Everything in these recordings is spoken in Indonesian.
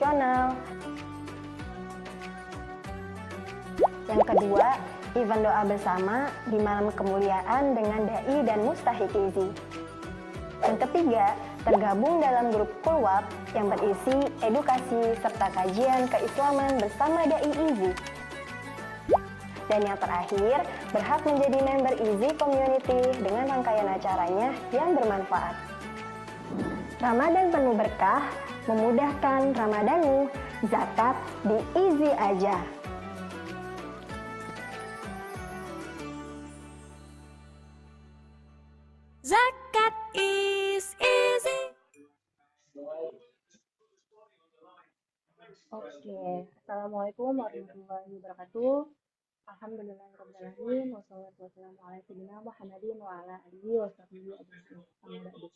nasional. Yang kedua, event doa bersama di malam kemuliaan dengan Dai dan Mustahik Izi. Yang ketiga, tergabung dalam grup Kulwab yang berisi edukasi serta kajian keislaman bersama Dai Izi. Dan yang terakhir, berhak menjadi member Izi Community dengan rangkaian acaranya yang bermanfaat. Ramadan penuh berkah, memudahkan Ramadanu, zakat di Izi aja. Zakat is easy. Oke, Assalamualaikum warahmatullahi wabarakatuh. Alhamdulillahirrahmanirrahim. Wassalatu wassalamu ala sayyidina Muhammadin wa ala alihi wa sahbihi ajma'in. Amma ba'du.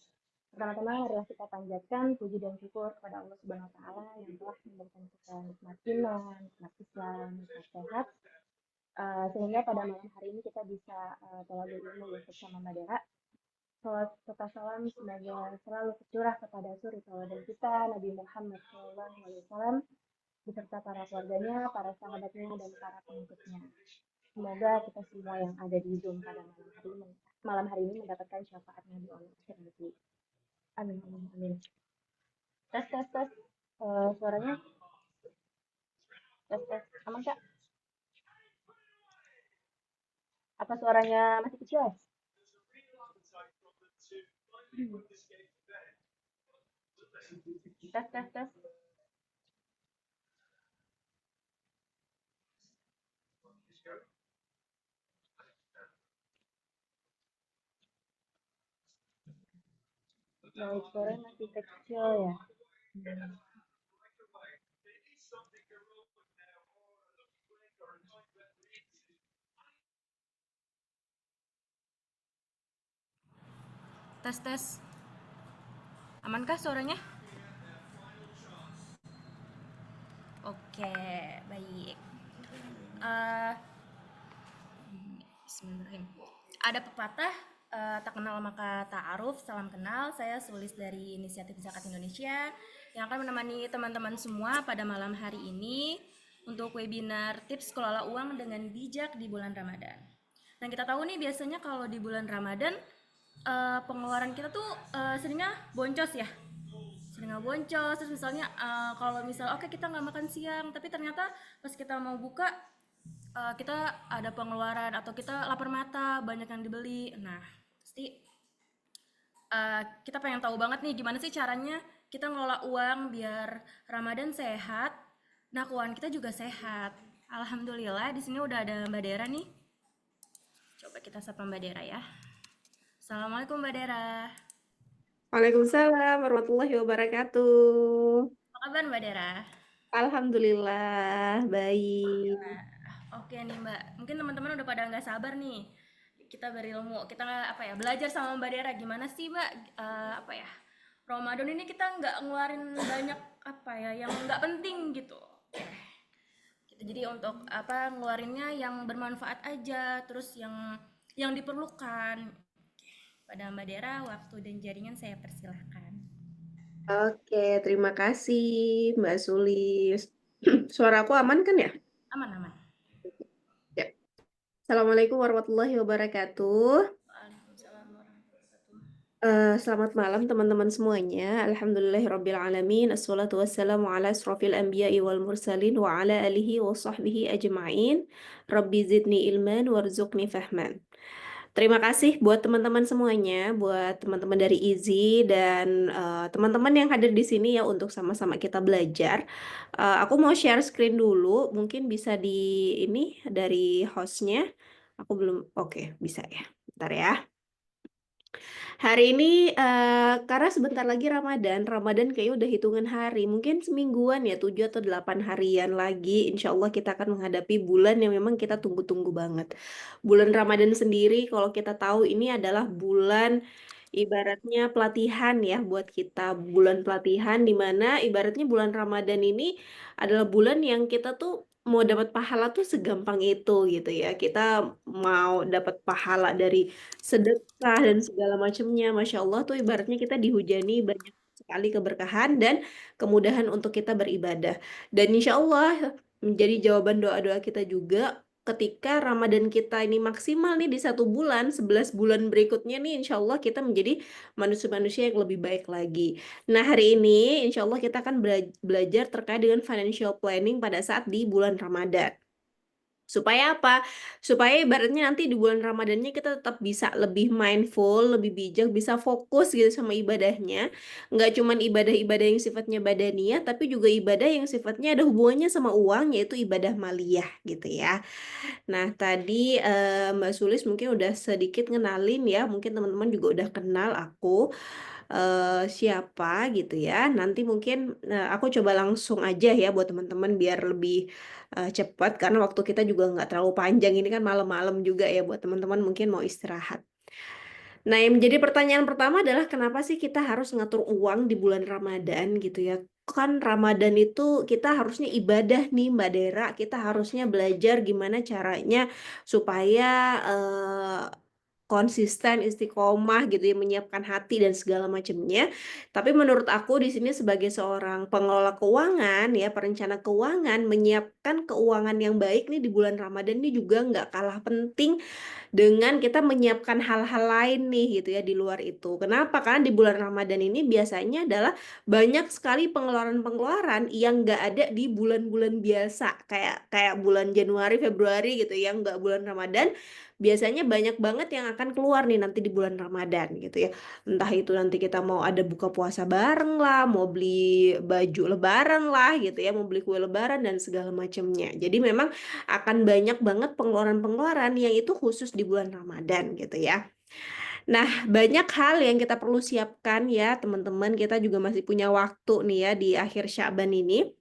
Pertama-tama marilah kita panjatkan puji dan syukur kepada Allah Subhanahu wa taala yang telah memberikan kita nikmat iman, nikmat Islam, nikmat sehat. Sehingga pada malam hari ini kita bisa tolabul ilmu bersama Mbak Dera. Salawat serta salam semoga selalu tercurah kepada suri tauladan kita Nabi Muhammad SAW beserta para keluarganya, para sahabatnya, dan para pengikutnya. Semoga kita semua yang ada di Zoom pada malam hari ini mendapatkan syafaatnya di Allah akhir nanti. Amin, amin, amin. Tes. Suaranya? Tes. Aman, Kak? Apa suaranya masih kecil ya? Tes. Baik, suaranya masih kecil ya. Tes. Amankah suaranya? Oke, baik. Bismillahirrahmanirrahim. Ada pepatah, tak kenal maka ta'aruf, salam kenal. Saya Sulis dari Inisiatif Zakat Indonesia yang akan menemani teman-teman semua pada malam hari ini untuk webinar tips kelola uang dengan bijak di bulan Ramadan. Dan kita tahu nih biasanya kalau di bulan Ramadan pengeluaran kita tuh seringnya boncos ya. Terus misalnya kalau misal oke kita nggak makan siang, tapi ternyata pas kita mau buka kita ada pengeluaran atau kita lapar mata, banyak yang dibeli. Nah, pasti kita pengen tahu banget nih gimana sih caranya kita ngelola uang biar Ramadan sehat. Nah, keuangan kita juga sehat. Alhamdulillah di sini udah ada Mbak Dera nih. Coba kita sapa Mbak Dera ya. Assalamualaikum Mbak Dera. Waalaikumsalam warahmatullahi wabarakatuh. Apa kabar Mbak Dera? Alhamdulillah, baik. Oke nih Mbak, mungkin teman-teman udah pada nggak sabar nih. Kita berilmu, kita belajar sama Mbak Dera gimana sih Mbak Ramadan ini kita nggak ngeluarin banyak yang nggak penting gitu. Jadi untuk ngeluarinnya yang bermanfaat aja, terus yang diperlukan. Pada Mbak Dera, waktu dan jaringan saya persilahkan. Oke, terima kasih Mbak Sulis. Suaraku aman kan ya? Aman. Ya. Assalamualaikum warahmatullahi wabarakatuh. Waalaikumsalam warahmatullahi wabarakatuh. Selamat malam teman-teman semuanya. Alhamdulillahirrabbilalamin. Assalatu wassalamu ala asrafil anbiya'i wal mursalin wa ala alihi wa sahbihi ajma'in. Rabbi zidni ilman warzuqni fahman. Terima kasih buat teman-teman semuanya, buat teman-teman dari Izi dan teman-teman yang hadir di sini ya untuk sama-sama kita belajar. Aku mau share screen dulu, mungkin bisa ini dari hostnya. Aku belum, oke, bisa ya. Bentar ya. Hari ini karena sebentar lagi Ramadan kayaknya udah hitungan hari, mungkin semingguan ya, 7 atau 8 harian lagi. Insya Allah kita akan menghadapi bulan yang memang kita tunggu-tunggu banget. Bulan Ramadan sendiri kalau kita tahu ini adalah bulan ibaratnya pelatihan ya buat kita, bulan pelatihan di mana ibaratnya bulan Ramadan ini adalah bulan yang kita tuh mau dapat pahala tuh segampang itu gitu ya. Kita mau dapat pahala dari sedekah dan segala macamnya, Masya Allah tuh ibaratnya kita dihujani banyak sekali keberkahan dan kemudahan untuk kita beribadah. Dan insya Allah menjadi jawaban doa-doa kita juga ketika Ramadan kita ini maksimal nih di 1 bulan, 11 bulan berikutnya nih insya Allah kita menjadi manusia-manusia yang lebih baik lagi. Nah, hari ini insya Allah kita akan belajar terkait dengan financial planning pada saat di bulan Ramadan. Supaya apa? Supaya ibaratnya nanti di bulan Ramadannya kita tetap bisa lebih mindful, lebih bijak, bisa fokus gitu sama ibadahnya. Nggak cuman ibadah-ibadah yang sifatnya badaniyah, tapi juga ibadah yang sifatnya ada hubungannya sama uang, yaitu ibadah maliyah gitu ya. Nah, tadi Mbak Sulis mungkin udah sedikit ngenalin ya, mungkin teman-teman juga udah kenal aku siapa gitu ya. Nanti mungkin aku coba langsung aja ya buat teman-teman biar lebih cepat karena waktu kita juga nggak terlalu panjang. Ini kan malam-malam juga ya buat teman-teman mungkin mau istirahat. Nah, yang menjadi pertanyaan pertama adalah kenapa sih kita harus ngatur uang di bulan Ramadan gitu ya? Kan Ramadan itu kita harusnya ibadah nih Mbak Dera, kita harusnya belajar gimana caranya supaya konsisten, istiqomah gitu ya, menyiapkan hati dan segala macamnya. Tapi menurut aku di sini sebagai seorang pengelola keuangan ya, perencana keuangan, menyiapkan keuangan yang baik nih di bulan Ramadan ini juga nggak kalah penting dengan kita menyiapkan hal-hal lain nih gitu ya di luar itu. Kenapa? Karena di bulan Ramadan ini biasanya adalah banyak sekali pengeluaran-pengeluaran yang nggak ada di bulan-bulan biasa kayak kayak bulan Januari, Februari gitu yang nggak bulan Ramadan. Biasanya banyak banget yang akan keluar nih nanti di bulan Ramadan gitu ya. Entah itu nanti kita mau ada buka puasa bareng lah, mau beli baju lebaran lah gitu ya, mau beli kue lebaran dan segala macamnya. Jadi memang akan banyak banget pengeluaran-pengeluaran yang itu khusus di bulan Ramadan gitu ya. Nah, banyak hal yang kita perlu siapkan ya, teman-teman. Kita juga masih punya waktu nih ya di akhir Sya'ban ini.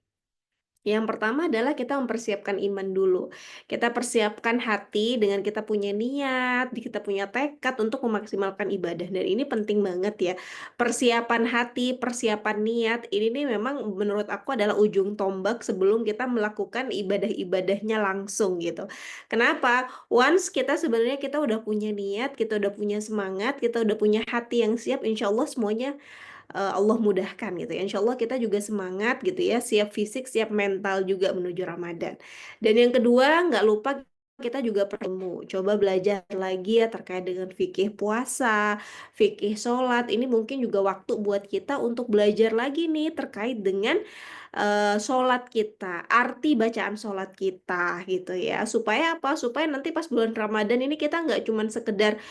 Yang pertama adalah kita mempersiapkan iman dulu. Kita persiapkan hati dengan kita punya niat, kita punya tekad untuk memaksimalkan ibadah. Dan ini penting banget ya. Persiapan hati, persiapan niat, ini nih memang menurut aku adalah ujung tombak sebelum kita melakukan ibadah-ibadahnya langsung gitu. Kenapa? Once kita sebenarnya kita udah punya niat, kita udah punya semangat, kita udah punya hati yang siap, insya Allah semuanya Allah mudahkan gitu ya. Insya Allah kita juga semangat gitu ya, siap fisik, siap mental juga menuju Ramadan. Dan yang kedua, nggak lupa kita juga perlu coba belajar lagi ya terkait dengan fikih puasa, fikih sholat. Ini mungkin juga waktu buat kita untuk belajar lagi nih terkait dengan sholat kita, arti bacaan sholat kita gitu ya. Supaya apa? Supaya nanti pas bulan Ramadan ini kita nggak cuman sekedar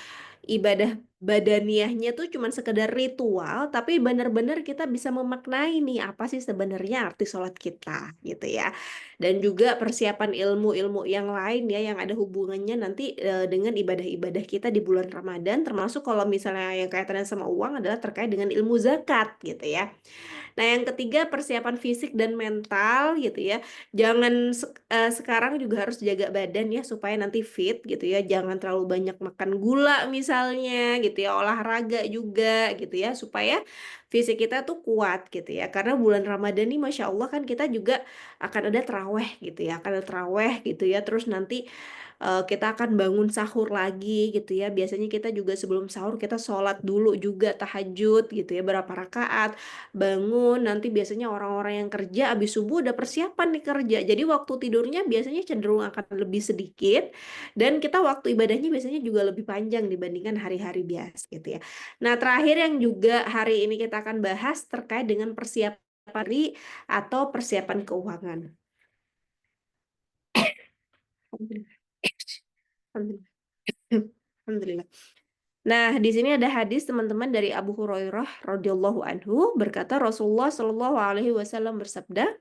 ibadah badaniahnya tuh cuman sekedar ritual, tapi benar-benar kita bisa memaknai nih apa sih sebenarnya arti sholat kita gitu ya. Dan juga persiapan ilmu-ilmu yang lain ya yang ada hubungannya nanti dengan ibadah-ibadah kita di bulan Ramadan, termasuk kalau misalnya yang kaitannya sama uang adalah terkait dengan ilmu zakat gitu ya. Nah, yang ketiga persiapan fisik dan mental gitu ya. Jangan sekarang juga harus jaga badan ya supaya nanti fit gitu ya. Jangan terlalu banyak makan gula misalnya gitu ya. Olahraga juga gitu ya supaya fisik kita tuh kuat gitu ya. Karena bulan Ramadan nih Masya Allah kan kita juga akan ada terawih gitu ya. Akan ada terawih gitu ya. Terus nanti kita akan bangun sahur lagi gitu ya. Biasanya kita juga sebelum sahur kita sholat dulu juga tahajud gitu ya. Berapa rakaat bangun nanti biasanya orang-orang yang kerja habis subuh udah persiapan nih kerja jadi waktu tidurnya biasanya cenderung akan lebih sedikit dan kita waktu ibadahnya biasanya juga lebih panjang dibandingkan hari-hari biasa gitu ya. Nah, terakhir yang juga hari ini kita akan bahas terkait dengan persiapan diri atau persiapan keuangan. Alhamdulillah. Alhamdulillah. Nah, di sini ada hadis teman-teman dari Abu Hurairah radhiyallahu anhu berkata Rasulullah Shallallahu alaihi wasallam bersabda,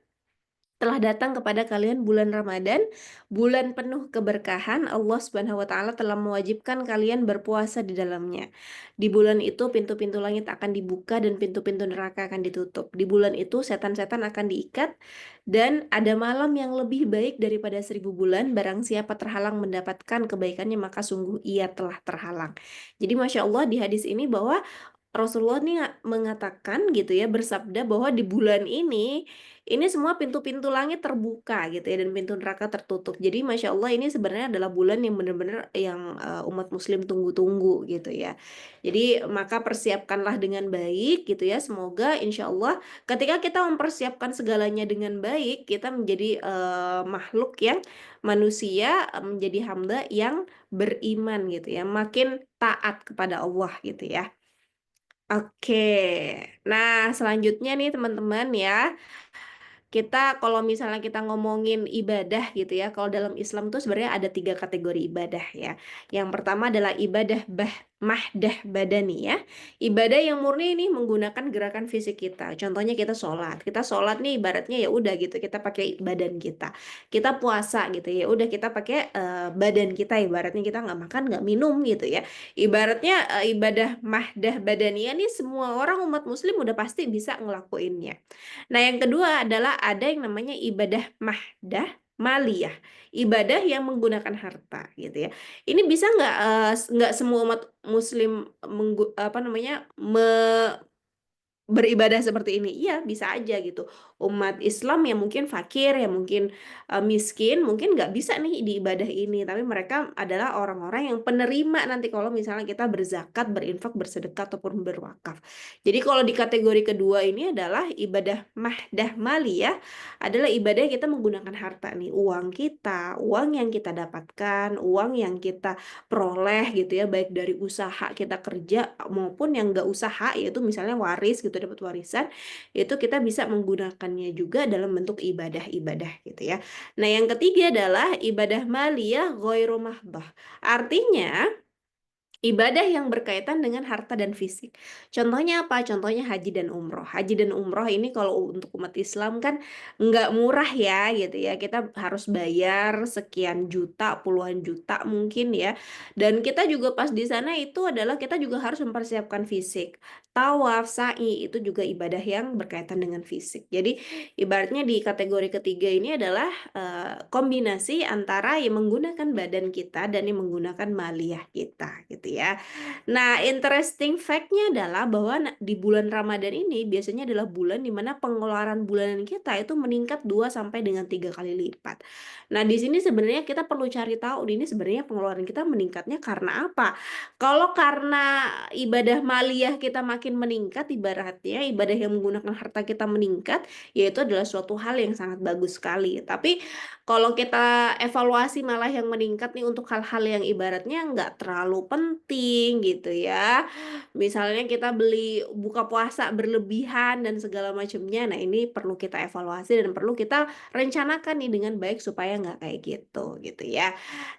telah datang kepada kalian bulan Ramadan, bulan penuh keberkahan. Allah Subhanahu wa taala telah mewajibkan kalian berpuasa di dalamnya. Di bulan itu pintu-pintu langit akan dibuka dan pintu-pintu neraka akan ditutup. Di bulan itu setan-setan akan diikat dan ada malam yang lebih baik daripada 1.000 bulan. Barang siapa terhalang mendapatkan kebaikannya maka sungguh ia telah terhalang. Jadi Masya Allah di hadis ini bahwa Rasulullah nih mengatakan gitu ya bersabda bahwa di bulan ini ini semua pintu-pintu langit terbuka gitu ya dan pintu neraka tertutup. Jadi Masya Allah ini sebenarnya adalah bulan yang benar-benar yang umat muslim tunggu-tunggu gitu ya. Jadi maka persiapkanlah dengan baik gitu ya. Semoga insya Allah ketika kita mempersiapkan segalanya dengan baik, kita menjadi makhluk yang manusia, menjadi hamba yang beriman gitu ya, makin taat kepada Allah gitu ya. Oke, nah selanjutnya nih teman-teman ya, kita kalau misalnya kita ngomongin ibadah gitu ya, kalau dalam Islam tuh sebenarnya ada 3 kategori ibadah ya. Yang pertama adalah ibadah mahdah badani ya. Ibadah yang murni ini menggunakan gerakan fisik kita. Contohnya kita sholat. Kita sholat nih ibaratnya ya udah gitu, kita pakai badan kita. Kita puasa gitu ya, udah kita pakai badan kita, ibaratnya kita nggak makan nggak minum gitu ya. Ibaratnya ibadah mahdah badani nih semua orang umat muslim udah pasti bisa ngelakuinnya. Nah, yang kedua adalah ada yang namanya ibadah mahdah maliyah, ibadah yang menggunakan harta gitu ya. Ini bisa nggak semua umat muslim beribadah seperti ini? Iya, bisa aja gitu. Umat Islam yang mungkin fakir, yang mungkin miskin, mungkin nggak bisa nih di ibadah ini. Tapi mereka adalah orang-orang yang penerima nanti kalau misalnya kita berzakat, berinfak, bersedekah, ataupun berwakaf. Jadi kalau di kategori kedua ini adalah ibadah mahdah maliyah, adalah ibadah yang kita menggunakan harta nih. Uang kita, uang yang kita dapatkan, uang yang kita peroleh gitu ya, baik dari usaha kita kerja maupun yang nggak usaha, yaitu misalnya waris gitu, dapat warisan, itu kita bisa menggunakannya juga dalam bentuk ibadah-ibadah gitu ya. Nah, yang ketiga adalah ibadah maliyah ghairu mahdah. Artinya ibadah yang berkaitan dengan harta dan fisik. Contohnya apa? Contohnya haji dan umroh. Haji dan umroh ini kalau untuk umat Islam kan nggak murah ya gitu ya. Kita harus bayar sekian juta, puluhan juta mungkin ya. Dan kita juga pas di sana itu adalah kita juga harus mempersiapkan fisik. Tawaf, sa'i itu juga ibadah yang berkaitan dengan fisik. Jadi ibaratnya di kategori ketiga ini adalah kombinasi antara yang menggunakan badan kita dan yang menggunakan maliyah kita gitu ya. Nah, interesting fact-nya adalah bahwa di bulan Ramadan ini biasanya adalah bulan di mana pengeluaran bulanan kita itu meningkat 2 sampai dengan 3 kali lipat. Nah, di sini sebenarnya kita perlu cari tahu ini sebenarnya pengeluaran kita meningkatnya karena apa? Kalau karena ibadah maliyah kita makin meningkat, ibaratnya ibadah yang menggunakan harta kita meningkat, yaitu adalah suatu hal yang sangat bagus sekali. Tapi kalau kita evaluasi malah yang meningkat nih untuk hal-hal yang ibaratnya nggak terlalu penting gitu ya. Misalnya kita beli buka puasa berlebihan dan segala macamnya. Nah, ini perlu kita evaluasi dan perlu kita rencanakan nih dengan baik supaya nggak kayak gitu ya.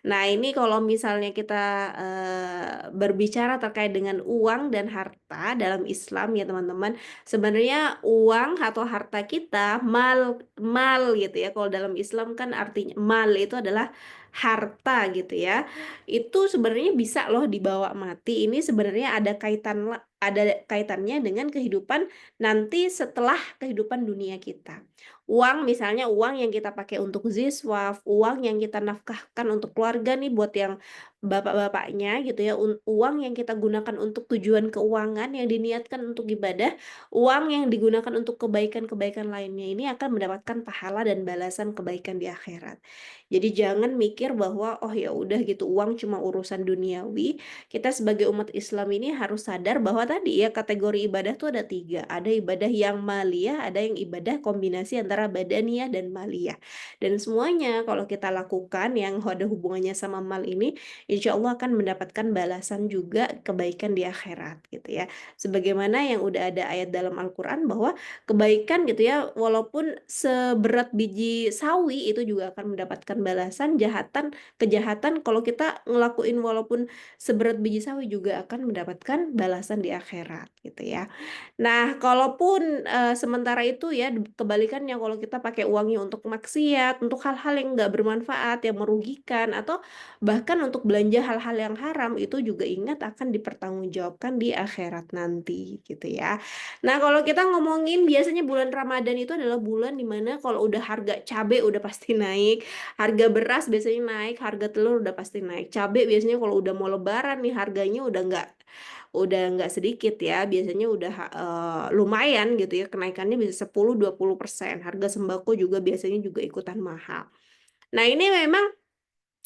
Nah, ini kalau misalnya kita berbicara terkait dengan uang dan harta dalam Islam ya teman-teman. Sebenarnya uang atau harta kita, mal gitu ya. Kalau dalam Islam kan artinya mal itu adalah harta gitu ya. Itu sebenarnya bisa loh dibawa mati. Ini sebenarnya ada kaitannya dengan kehidupan nanti setelah kehidupan dunia kita. Uang misalnya uang yang kita pakai untuk ziswaf, uang yang kita nafkahkan untuk keluarga nih buat yang bapak-bapaknya gitu ya, uang yang kita gunakan untuk tujuan keuangan yang diniatkan untuk ibadah, uang yang digunakan untuk kebaikan-kebaikan lainnya ini akan mendapatkan pahala dan balasan kebaikan di akhirat. Jadi jangan mikir bahwa oh ya udah gitu uang cuma urusan duniawi. Kita sebagai umat Islam ini harus sadar bahwa tadi ya kategori ibadah tuh ada 3. Ada ibadah yang maliyah, ada yang ibadah kombinasi antara badaniyah dan maliyah. Dan semuanya kalau kita lakukan yang ada hubungannya sama mal ini, insya Allah akan mendapatkan balasan juga kebaikan di akhirat gitu ya. Sebagaimana yang udah ada ayat dalam Al-Quran bahwa kebaikan gitu ya, walaupun seberat biji sawi itu juga akan mendapatkan balasan, kejahatan kalau kita ngelakuin walaupun seberat biji sawi juga akan mendapatkan balasan di akhirat gitu ya. Nah, kalaupun sementara itu ya kebalikannya kalau kita pakai uangnya untuk maksiat, untuk hal-hal yang nggak bermanfaat, yang merugikan atau bahkan untuk belanja hal-hal yang haram itu juga ingat akan dipertanggungjawabkan di akhirat nanti gitu ya. Nah, kalau kita ngomongin biasanya bulan Ramadan itu adalah bulan dimana kalau udah harga cabai udah pasti naik, harga beras biasanya naik, harga telur udah pasti naik. Cabai biasanya kalau udah mau lebaran nih harganya udah nggak sedikit ya, biasanya udah lumayan gitu ya, kenaikannya bisa 10-20%. Harga sembako juga biasanya juga ikutan mahal. Nah, ini memang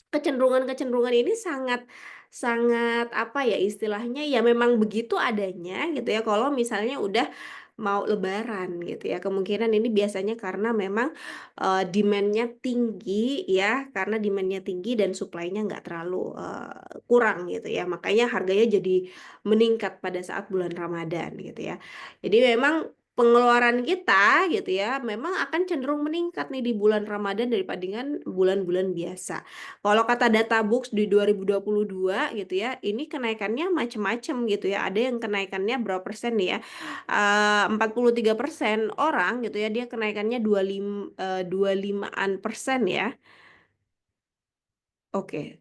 kecenderungan-kecenderungan ini sangat sangat apa ya istilahnya, ya memang begitu adanya gitu ya kalau misalnya udah mau lebaran gitu ya. Kemungkinan ini biasanya karena memang, demand-nya tinggi ya, karena demand-nya tinggi dan supply-nya nggak terlalu, kurang gitu ya. Makanya harganya jadi meningkat pada saat bulan Ramadan gitu ya. Jadi memang pengeluaran kita gitu ya, memang akan cenderung meningkat nih di bulan Ramadan dibandingkan bulan-bulan biasa. Kalau kata Databooks di 2022 gitu ya, ini kenaikannya macam-macam gitu ya. Ada yang kenaikannya berapa persen nih ya? 43% orang gitu ya, dia kenaikannya 25-an% ya. Oke,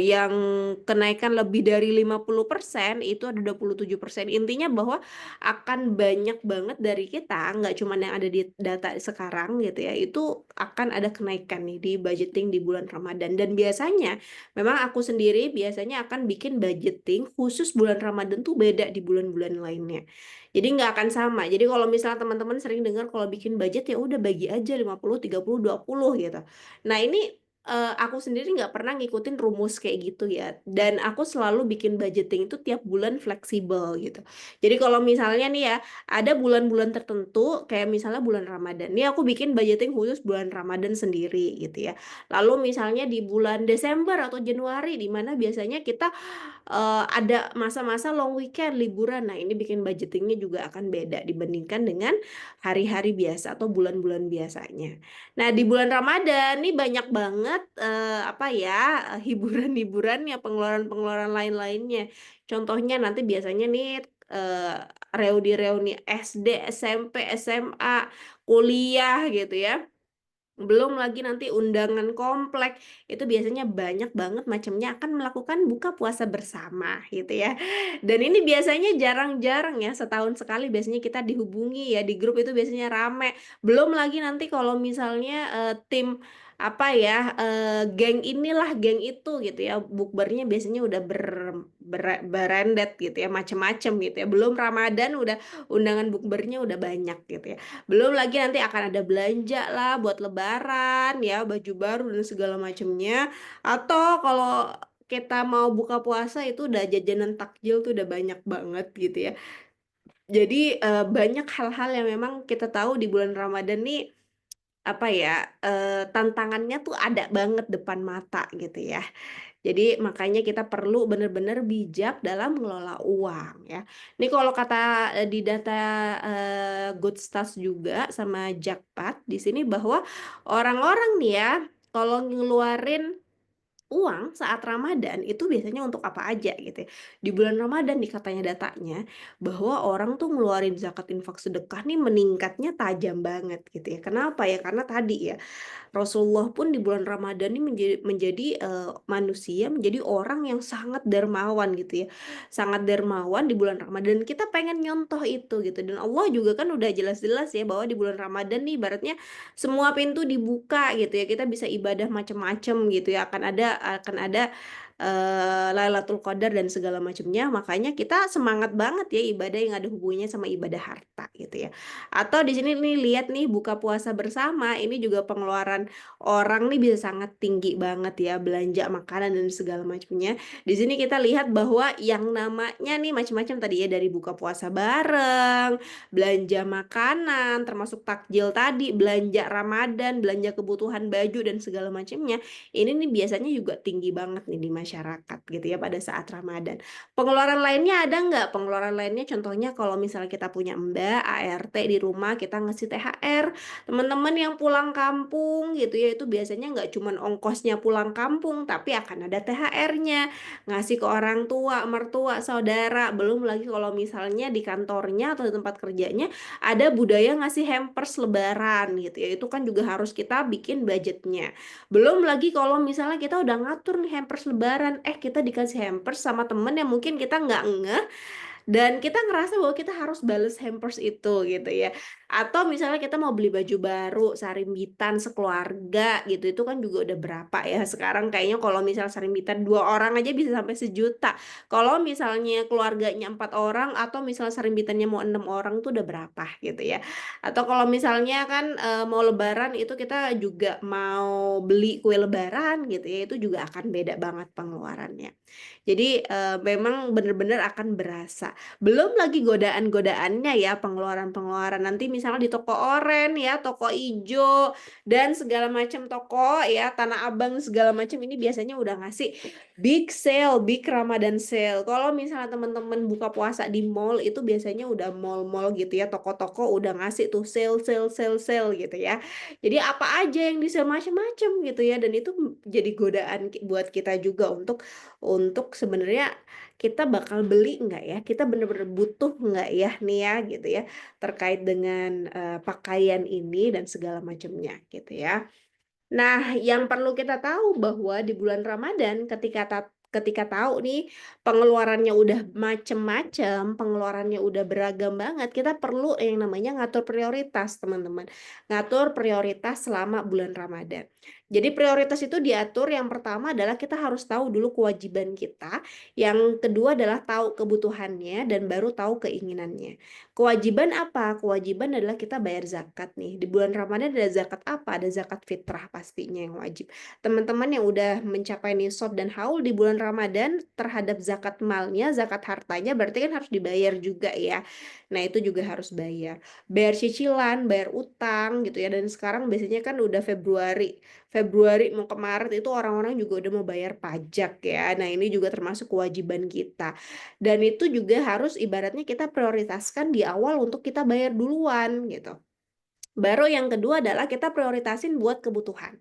yang kenaikan lebih dari 50% itu ada 27%. Intinya bahwa akan banyak banget dari kita, nggak cuman yang ada di data sekarang gitu ya, itu akan ada kenaikan nih di budgeting di bulan Ramadan. Dan biasanya, memang aku sendiri biasanya akan bikin budgeting khusus bulan Ramadan tuh beda di bulan-bulan lainnya. Jadi nggak akan sama. Jadi kalau misalnya teman-teman sering dengar kalau bikin budget ya udah bagi aja 50-30-20 gitu. Nah, ini aku sendiri nggak pernah ngikutin rumus kayak gitu ya, dan aku selalu bikin budgeting itu tiap bulan fleksibel gitu. Jadi kalau misalnya nih ya, ada bulan-bulan tertentu kayak misalnya bulan Ramadan, nih aku bikin budgeting khusus bulan Ramadan sendiri gitu ya. Lalu misalnya di bulan Desember atau Januari di mana biasanya kita ada masa-masa long weekend, liburan. Nah, ini bikin budgetingnya juga akan beda dibandingkan dengan hari-hari biasa atau bulan-bulan biasanya. Nah, di bulan Ramadan nih banyak banget apa ya, hiburan-hiburannya, pengeluaran-pengeluaran lain-lainnya. Contohnya nanti biasanya nih reuni-reuni SD, SMP, SMA, kuliah gitu ya. Belum lagi nanti undangan komplek, itu biasanya banyak banget macamnya akan melakukan buka puasa bersama gitu ya. Dan ini biasanya jarang-jarang ya, setahun sekali biasanya kita dihubungi ya, di grup itu biasanya rame. Belum lagi nanti kalau misalnya, tim apa ya, geng inilah, geng itu gitu ya, bukbernya biasanya udah berendet gitu ya, macem-macem gitu ya. Belum Ramadan udah undangan bukbernya udah banyak gitu ya. Belum lagi nanti akan ada belanja lah buat lebaran ya, baju baru dan segala macamnya. Atau kalau kita mau buka puasa itu udah jajanan takjil tuh udah banyak banget gitu ya. Jadi banyak hal-hal yang memang kita tahu di bulan Ramadan nih apa ya, tantangannya tuh ada banget depan mata gitu ya. Jadi makanya kita perlu benar-benar bijak dalam mengelola uang ya. Ini kalau kata, di data, Goodstats juga sama Jakpat di sini bahwa orang-orang nih ya, kalau ngeluarin uang saat Ramadan itu biasanya untuk apa aja gitu ya. Di bulan Ramadan nih katanya datanya, bahwa orang tuh ngeluarin zakat infak sedekah nih meningkatnya tajam banget gitu ya. Kenapa ya? Karena tadi ya, Rasulullah pun di bulan Ramadan ini menjadi, manusia, menjadi orang yang sangat dermawan gitu ya. Sangat dermawan di bulan Ramadan, kita pengen nyontoh itu gitu, dan Allah juga kan udah jelas-jelas ya bahwa di bulan Ramadan nih ibaratnya semua pintu dibuka gitu ya, kita bisa ibadah macem-macem gitu ya, akan ada, Lailatul Qadar dan segala macamnya, makanya kita semangat banget ya ibadah yang ada hubungannya sama ibadah harta gitu ya. Atau di sini nih lihat nih buka puasa bersama, ini juga pengeluaran orang nih bisa sangat tinggi banget ya, belanja makanan dan segala macamnya. Di sini kita lihat bahwa yang namanya nih macam-macam tadi ya, dari buka puasa bareng, belanja makanan, termasuk takjil tadi, belanja Ramadan, belanja kebutuhan baju dan segala macamnya. Ini nih biasanya juga tinggi banget nih di masyarakat gitu ya pada saat Ramadan. Pengeluaran lainnya ada nggak? Pengeluaran lainnya contohnya kalau misalnya kita punya mbak, ART di rumah kita ngasih THR, teman-teman yang pulang kampung gitu ya, itu biasanya nggak cuman ongkosnya pulang kampung, tapi akan ada THR-nya, ngasih ke orang tua, mertua, saudara. Belum lagi kalau misalnya di kantornya atau di tempat kerjanya ada budaya ngasih hampers lebaran gitu ya, itu kan juga harus kita bikin budgetnya. Belum lagi kalau misalnya kita udah ngatur nih hampers lebaran, kita dikasih hampers sama temen yang mungkin kita nggak ngeh, dan kita ngerasa bahwa kita harus bales hampers itu gitu ya. Atau misalnya kita mau beli baju baru, sarimbitan sekeluarga gitu, itu kan juga udah berapa ya sekarang, kayaknya kalau misal sarimbitan 2 orang aja bisa sampai 1 juta. Kalau misalnya keluarganya 4 orang atau misalnya sarimbitannya mau 6 orang tuh udah berapa gitu ya. Atau kalau misalnya kan mau lebaran itu kita juga mau beli kue lebaran gitu ya, itu juga akan beda banget pengeluarannya. Jadi memang bener-bener akan berasa. Belum lagi godaan-godaannya ya, pengeluaran-pengeluaran nanti misalnya di toko oren ya, toko ijo, dan segala macam toko ya, Tanah Abang segala macam ini biasanya udah ngasih big sale, big Ramadan sale. Kalau misalnya teman-teman buka puasa di mall itu biasanya udah mall-mall gitu ya, toko-toko udah ngasih tuh sale, sale, sale, sale gitu ya. Jadi apa aja yang di sale macam-macam gitu ya, dan itu jadi godaan buat kita juga untuk sebenarnya kita bakal beli nggak ya? Kita bener-bener butuh nggak ya nih ya gitu ya terkait dengan pakaian ini dan segala macamnya gitu ya. Nah, yang perlu kita tahu bahwa di bulan Ramadan ketika tahu nih pengeluarannya udah macem-macem, pengeluarannya udah beragam banget, kita perlu yang namanya ngatur prioritas, teman-teman. Ngatur prioritas selama bulan Ramadan. Jadi prioritas itu diatur, yang pertama adalah kita harus tahu dulu kewajiban kita, yang kedua adalah tahu kebutuhannya, dan baru tahu keinginannya. Kewajiban apa? Kewajiban adalah kita bayar zakat nih. Di bulan Ramadan ada zakat apa? Ada zakat fitrah pastinya yang wajib. Teman-teman yang udah mencapai nisab dan haul di bulan Ramadan terhadap zakat malnya, zakat hartanya berarti kan harus dibayar juga ya. Nah, itu juga harus bayar. Bayar cicilan, bayar utang gitu ya. Dan sekarang biasanya kan udah Februari mau ke Maret itu orang-orang juga udah mau bayar pajak ya. Nah, ini juga termasuk kewajiban kita. Dan itu juga harus ibaratnya kita prioritaskan di awal untuk kita bayar duluan gitu. Baru yang kedua adalah kita prioritasin buat kebutuhan.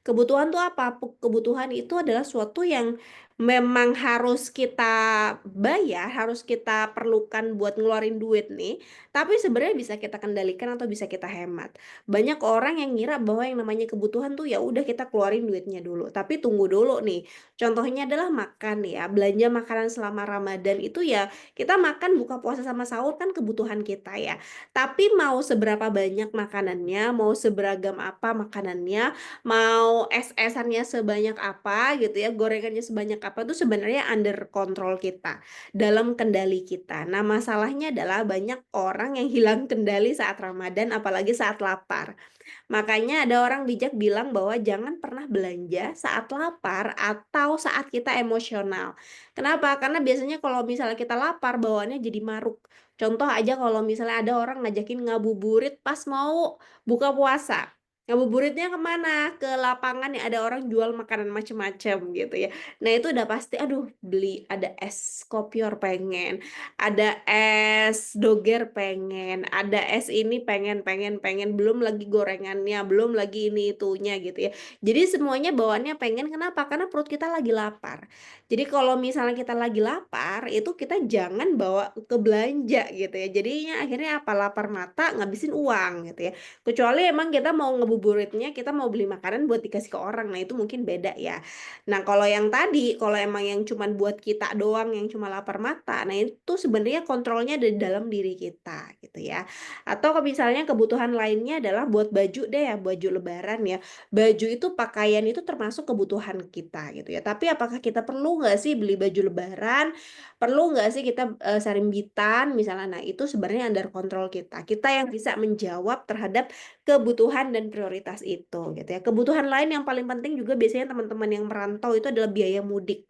Kebutuhan tuh apa? Kebutuhan itu adalah suatu yang memang harus kita bayar, harus kita perlukan buat ngeluarin duit nih, tapi sebenarnya bisa kita kendalikan atau bisa kita hemat. Banyak orang yang ngira bahwa yang namanya kebutuhan tuh ya udah kita keluarin duitnya dulu, tapi tunggu dulu nih. Contohnya adalah makan ya, belanja makanan selama Ramadan itu ya kita makan buka puasa sama sahur kan kebutuhan kita ya. Tapi mau seberapa banyak makanannya, mau seberagam apa makanannya, mau es-esannya sebanyak apa gitu ya, gorengannya sebanyak apa itu sebenarnya under kontrol kita, dalam kendali kita. Nah, masalahnya adalah banyak orang yang hilang kendali saat Ramadan, apalagi saat lapar. Makanya ada orang bijak bilang bahwa jangan pernah belanja saat lapar atau saat kita emosional. Kenapa? Karena biasanya kalau misalnya kita lapar bawaannya jadi maruk. Contoh aja kalau misalnya ada orang ngajakin ngabuburit pas mau buka puasa. Ngabuburitnya kemana? Ke lapangan yang ada orang jual makanan macem-macem gitu ya. Nah, itu udah pasti aduh beli ada es kopior pengen, ada es doger pengen, ada es ini pengen, pengen, pengen, belum lagi gorengannya, belum lagi ini itunya gitu ya. Jadi semuanya bawaannya pengen, kenapa? Karena perut kita lagi lapar. Jadi kalau misalnya kita lagi lapar, itu kita jangan bawa ke belanja gitu ya. Jadinya akhirnya apa? Lapar mata ngabisin uang gitu ya. Kecuali emang kita mau ngebuburitnya, kita mau beli makanan buat dikasih ke orang. Nah, itu mungkin beda ya. Nah, kalau yang tadi, kalau emang yang cuman buat kita doang yang cuma lapar mata, nah itu sebenarnya kontrolnya ada di dalam diri kita gitu ya. Atau kalau misalnya kebutuhan lainnya adalah buat baju deh ya, baju lebaran ya. Baju itu pakaian itu termasuk kebutuhan kita gitu ya. Tapi apakah kita perlu nggak sih beli baju lebaran? Perlu nggak sih kita sarimbitan misalnya? Nah, itu sebenarnya under kontrol kita. Kita yang bisa menjawab terhadap kebutuhan dan prioritas itu gitu ya. Kebutuhan lain yang paling penting juga biasanya teman-teman yang merantau itu adalah biaya mudik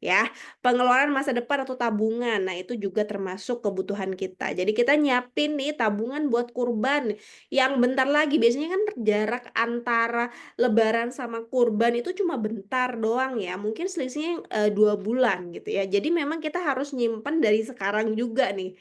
ya. Pengeluaran masa depan atau tabungan. Nah, itu juga termasuk kebutuhan kita. Jadi kita nyiapin nih tabungan buat kurban yang bentar lagi. Biasanya kan jarak antara lebaran sama kurban itu cuma bentar doang ya. Mungkin selisihnya 2 bulan gitu ya. Jadi memang kita harus nyimpen dari sekarang juga nih,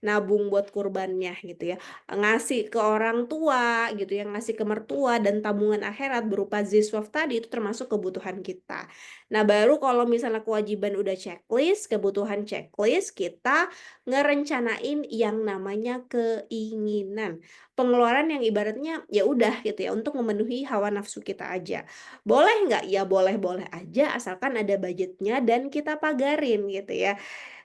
nabung buat kurbannya gitu ya, ngasih ke orang tua gitu ya, ngasih ke mertua, dan tabungan akhirat berupa ziswaf tadi itu termasuk kebutuhan kita. Nah, baru kalau misalnya kewajiban udah checklist, kebutuhan checklist, kita ngerencanain yang namanya keinginan. Pengeluaran yang ibaratnya ya udah gitu ya untuk memenuhi hawa nafsu kita aja. Boleh nggak? Ya boleh-boleh aja asalkan ada budgetnya dan kita pagarin gitu ya.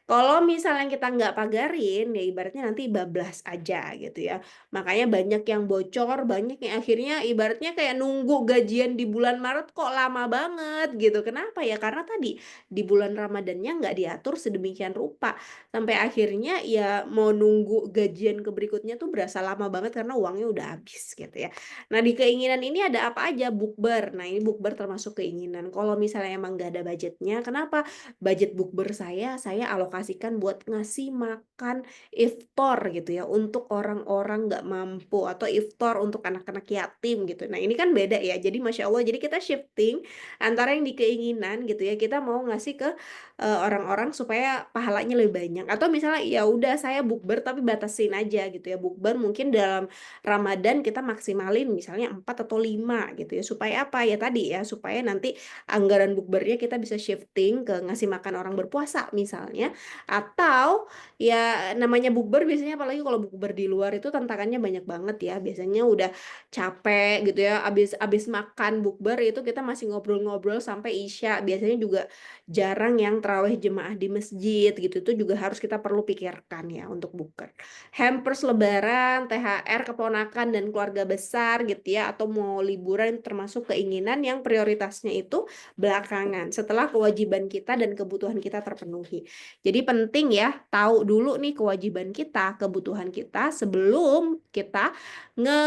Kalau misalnya kita nggak pagarin, ya ibaratnya nanti bablas aja gitu ya. Makanya banyak yang bocor, banyak yang akhirnya ibaratnya kayak nunggu gajian di bulan Maret kok lama banget gitu. Kenapa ya? Karena tadi di bulan Ramadannya nggak diatur sedemikian rupa. Sampai akhirnya ya mau nunggu gajian ke berikutnya tuh berasa lama banget karena uangnya udah habis gitu ya. Nah, di keinginan ini ada apa aja? Bukber. Nah, ini bukber termasuk keinginan. Kalau misalnya emang nggak ada budgetnya, kenapa? Budget bukber saya alokasikan buat ngasih makan iftar gitu ya untuk orang-orang nggak mampu atau iftar untuk anak-anak yatim gitu. Nah, ini kan beda ya. Jadi Masya Allah, jadi kita shifting antara yang di keinginan gitu ya, kita mau ngasih ke orang-orang supaya pahalanya lebih banyak. Atau misalnya ya udah saya bukber tapi batasin aja gitu ya. Bukber mungkin dalam Ramadan kita maksimalin misalnya 4 atau 5 gitu ya. Supaya apa? Ya tadi ya, supaya nanti anggaran bukbernya kita bisa shifting ke ngasih makan orang berpuasa misalnya, atau ya namanya bukber biasanya apalagi kalau bukber di luar itu tantangannya banyak banget ya, biasanya udah capek gitu ya, abis makan bukber itu kita masih ngobrol-ngobrol sampai isya, biasanya juga jarang yang terawih jemaah di masjid gitu, itu juga harus kita perlu pikirkan ya untuk bukber. Hampers lebaran, THR keponakan dan keluarga besar gitu ya, atau mau liburan termasuk keinginan yang prioritasnya itu belakangan setelah kewajiban kita dan kebutuhan kita terpenuhi. Jadi penting ya tahu dulu nih kewajiban kita, kebutuhan kita sebelum kita nge